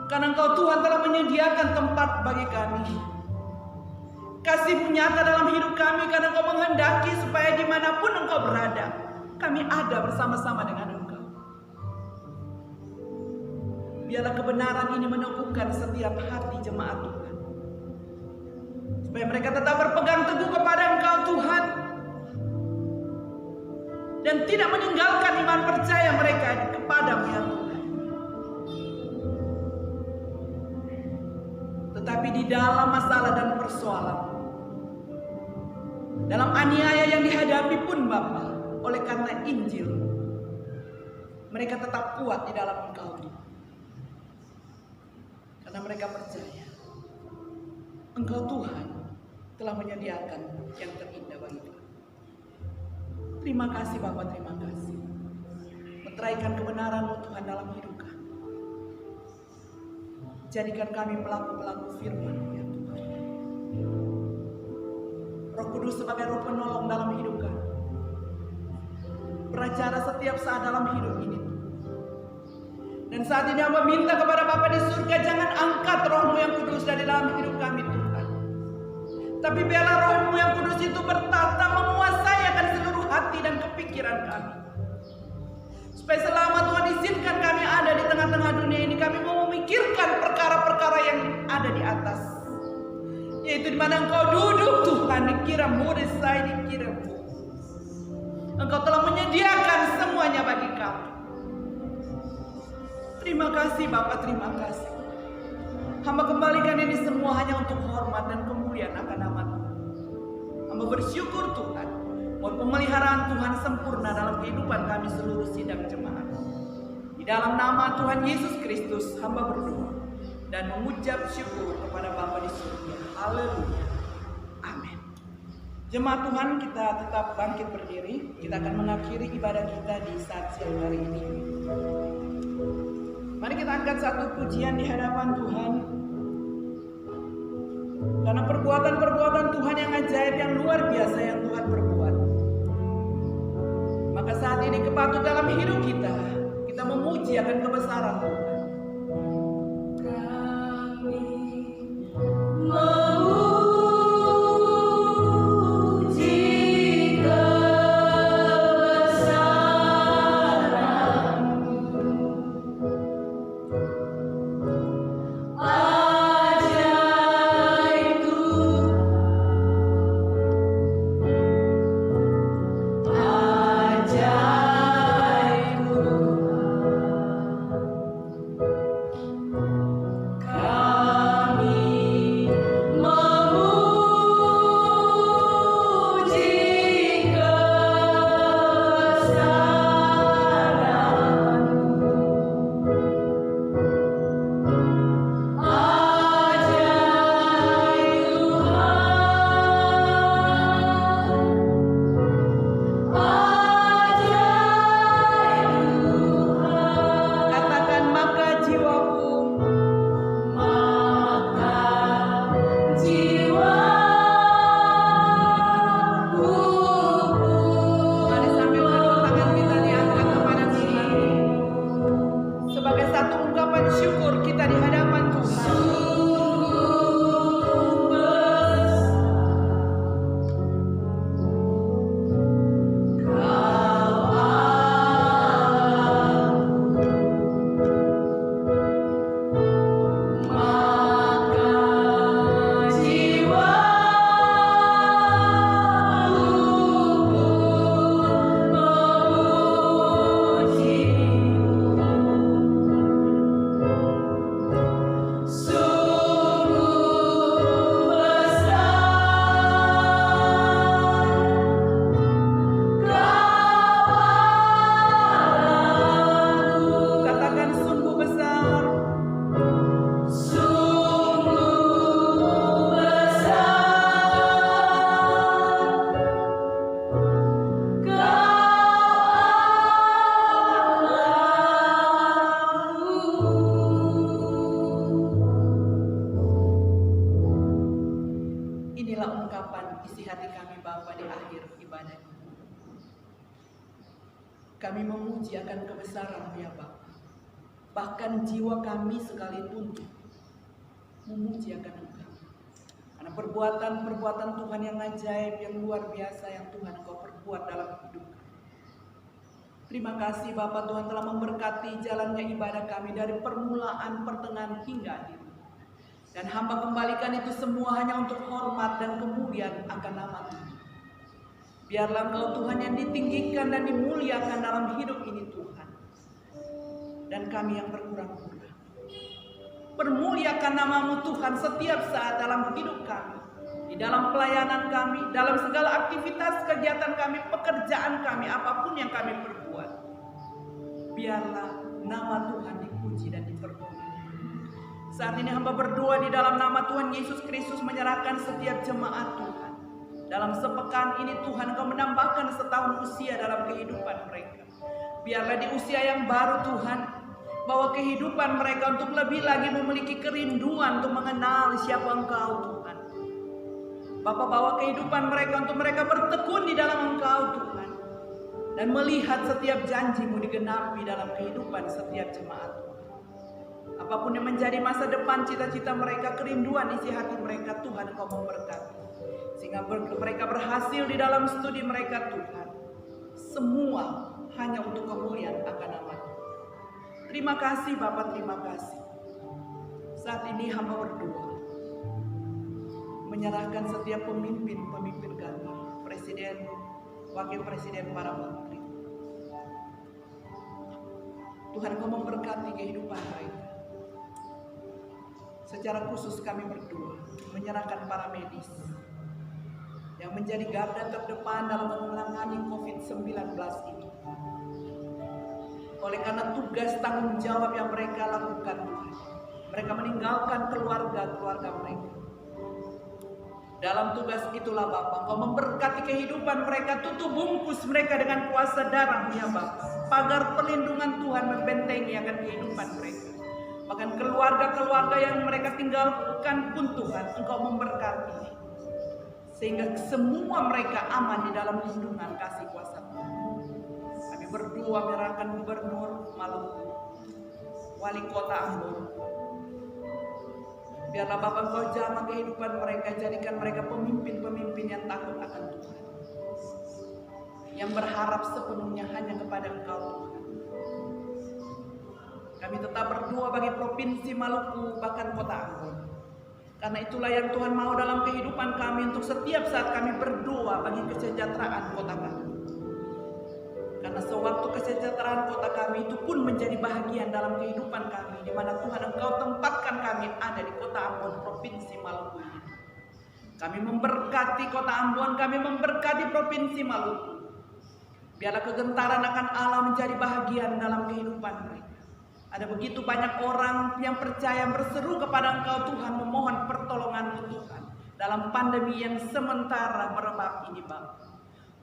karena Engkau Tuhan telah menyediakan tempat bagi kami. Kasih-Mu nyata dalam hidup kami, karena Engkau menghendaki supaya dimanapun Engkau berada, kami ada bersama-sama dengan Engkau. Biarlah kebenaran ini meneguhkan setiap hati jemaat Tuhan, supaya mereka tetap berpegang teguh kepada Engkau Tuhan, dan tidak meninggalkan iman percaya mereka kepada-Mu ya Tuhan. Tetapi di dalam masalah dan persoalan, dalam aniaya yang dihadapi pun Bapa, oleh karena Injil, mereka tetap kuat di dalam Engkau Tuhan. Karena mereka percaya Engkau Tuhan telah menyediakan yang terindah bagi kami. Terima kasih Bapa, terima kasih. Meteraikan kebenaran-Mu Tuhan dalam hidup kami. Jadikan kami pelaku-pelaku firman-Mu ya Tuhan. Roh Kudus sebagai roh penolong dalam hidup kami, beracara setiap saat dalam hidup ini. Dan saat ini hamba minta kepada Bapa di surga, jangan angkat Roh-Mu yang kudus dari dalam hidup kami Tuhan. Tapi biarlah Roh-Mu yang kudus itu bertata menguasai akan seluruh hati dan kepikiran kami. Supaya selama Tuhan izinkan kami ada di tengah-tengah dunia ini, kami mau memikirkan perkara-perkara yang ada di atas. Yaitu di mana Engkau duduk Tuhan, dikira-Mu, desai dikira-Mu. Engkau telah menyediakan semuanya bagi kami. Terima kasih Bapa, terima kasih. Hamba kembalikan ini semua hanya untuk hormat dan kemuliaan akan nama-Mu. Hamba bersyukur Tuhan, Mohon pemeliharaan Tuhan sempurna dalam kehidupan kami seluruh sidang jemaat. Di dalam nama Tuhan Yesus Kristus hamba berdoa dan mengucap syukur kepada Bapa di surga. Haleluya. Amin. Jemaat Tuhan, kita tetap bangkit berdiri. Kita akan mengakhiri ibadah kita di saat siang hari ini. Mari kita angkat satu pujian di hadapan Tuhan. Karena perbuatan-perbuatan Tuhan yang ajaib, yang luar biasa yang Tuhan perbuat. Maka saat ini kepatut dalam hidup kita memuji akan kebesaran Tuhan. Kami memuji akan kebesaran ya Bapa. Bahkan jiwa kami sekalipun memuji akan Engkau. Karena perbuatan-perbuatan Tuhan yang ajaib, yang luar biasa yang Tuhan Engkau perbuat dalam hidup kami. Terima kasih Bapa, Tuhan telah memberkati jalannya ibadah kami dari permulaan, pertengahan hingga akhir. Dan hamba kembalikan itu semua hanya untuk hormat dan kemuliaan akan nama Tuhan. Biarlah Engkau Tuhan yang ditinggikan dan dimuliakan dalam hidup ini Tuhan. Dan kami yang berkurang-kurang. Permuliakan nama-Mu Tuhan setiap saat dalam hidup kami. Di dalam pelayanan kami, dalam segala aktivitas kegiatan kami, pekerjaan kami, apapun yang kami perbuat. Biarlah nama Tuhan dipuji dan dipermuliakan. Saat ini hamba berdoa di dalam nama Tuhan Yesus Kristus menyerahkan setiap jemaat Tuhan. Dalam sepekan ini Tuhan Engkau menambahkan setahun usia dalam kehidupan mereka. Biarlah di usia yang baru Tuhan, bahwa kehidupan mereka untuk lebih lagi memiliki kerinduan untuk mengenal siapa Engkau Tuhan. Bapa, bawa kehidupan mereka untuk mereka bertekun di dalam Engkau Tuhan. Dan melihat setiap janji-Mu digenapi dalam kehidupan setiap jemaat Tuhan. Apapun yang menjadi masa depan cita-cita mereka, kerinduan isi hati mereka, Tuhan Engkau memberkati. Sehingga mereka berhasil di dalam studi mereka Tuhan. Semua hanya untuk kemuliaan akan nama Tuhan. Terima kasih Bapak, terima kasih. Saat ini hamba berdoa. Menyerahkan setiap pemimpin-pemimpin kami. Presiden, wakil presiden, para menteri. Tuhan Engkau memberkati kehidupan mereka. Secara khusus kami berdoa. Menyerahkan para medis. yang menjadi garda terdepan dalam menangani COVID-19 ini. Oleh karena tugas tanggung jawab yang mereka lakukan, Tuhan, mereka meninggalkan keluarga mereka. Dalam tugas itulah Bapa, Engkau memberkati kehidupan mereka, tutup bungkus mereka dengan kuasa darah ya Bapa. Pagar perlindungan Tuhan membentengi akan kehidupan mereka. Bahkan keluarga-keluarga yang mereka tinggalkan pun Tuhan, Engkau memberkati. Sehingga semua mereka aman di dalam lindungan kasih kuasa Tuhan. Kami berdoa menyerahkan Gubernur Maluku, Wali Kota Ambon. Biarlah Bapa Engkau jamah kehidupan mereka, jadikan mereka pemimpin-pemimpin yang takut akan Tuhan, yang berharap sepenuhnya hanya kepada Engkau Tuhan. Kami tetap berdoa bagi Provinsi Maluku, bahkan Kota Ambon. Karena itulah yang Tuhan mau dalam kehidupan kami, untuk setiap saat kami berdoa bagi kesejahteraan kota kami. Karena sewaktu kesejahteraan kota kami itu pun menjadi bahagian dalam kehidupan kami, di mana Tuhan Engkau tempatkan kami ada di Kota Ambon, Provinsi Maluku ini. Kami memberkati Kota Ambon, kami memberkati Provinsi Maluku. Biarlah kegentaran akan Allah menjadi bahagian dalam kehidupan mereka. Ada begitu banyak orang yang percaya berseru kepada Engkau Tuhan, memohon pertolongan Tuhan dalam pandemi yang sementara merebak ini Bapa.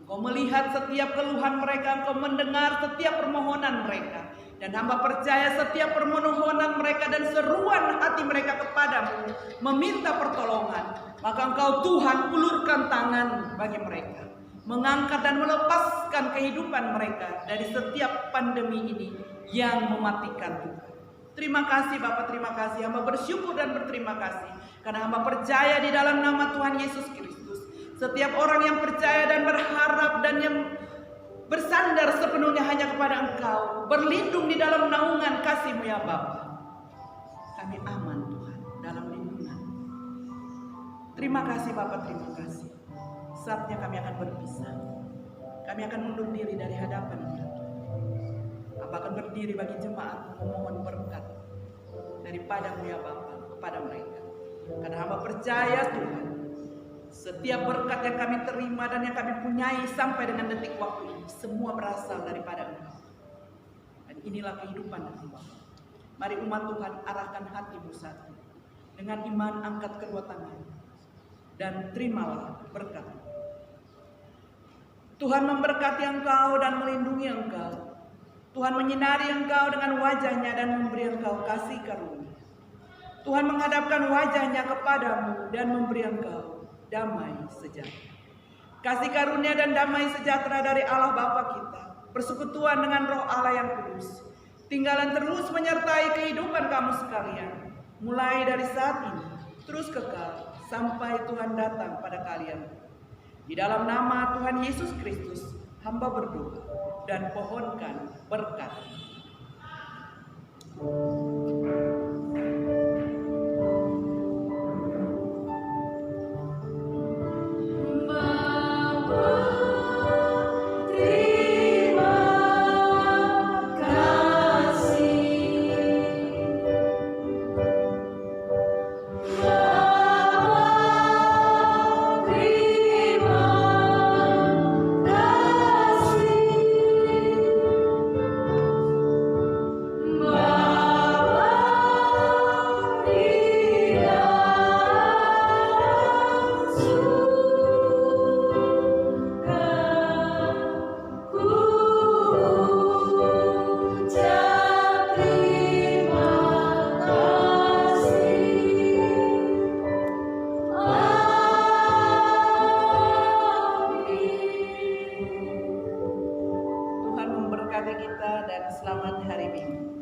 Engkau melihat setiap keluhan mereka, Engkau mendengar setiap permohonan mereka. Dan hamba percaya setiap permohonan mereka dan seruan hati mereka kepadamu meminta pertolongan, maka Engkau Tuhan ulurkan tangan bagi mereka, mengangkat dan melepaskan kehidupan mereka dari setiap pandemi ini yang mematikan Tuhan. Terima kasih Bapak, terima kasih. Hamba bersyukur dan berterima kasih karena hamba percaya di dalam nama Tuhan Yesus Kristus, setiap orang yang percaya dan berharap dan yang bersandar sepenuhnya hanya kepada Engkau, berlindung di dalam naungan kasih-Mu ya Bapa, kami aman Tuhan dalam lindungan. Terima kasih Bapak, terima kasih. Saatnya kami akan berpisah. Kami akan mundur diri dari hadapan Tuhan. Apa akan berdiri bagi jemaat memohon berkat daripada-Mu ya Bapa kepada mereka. Karena hamba percaya Tuhan, setiap berkat yang kami terima dan yang kami punyai sampai dengan detik waktu ini, semua berasal daripada Engkau. Dan inilah kehidupan hamba. Mari umat Tuhan arahkan hatimu satu. Dengan iman angkat kedua tangan dan terimalah berkat. Tuhan memberkati engkau dan melindungi engkau. Tuhan menyinari engkau dengan wajahnya dan memberi engkau kasih karunia. Tuhan menghadapkan wajahnya kepadamu dan memberi engkau damai sejahtera. Kasih karunia dan damai sejahtera dari Allah Bapa kita, persekutuan dengan Roh Allah yang kudus, tinggalan terus menyertai kehidupan kamu sekalian, mulai dari saat ini terus kekal sampai Tuhan datang pada kalian. Di dalam nama Tuhan Yesus Kristus, hamba berdoa dan pohonkan berkat. Tuhan memberkati kita dan selamat hari Minggu.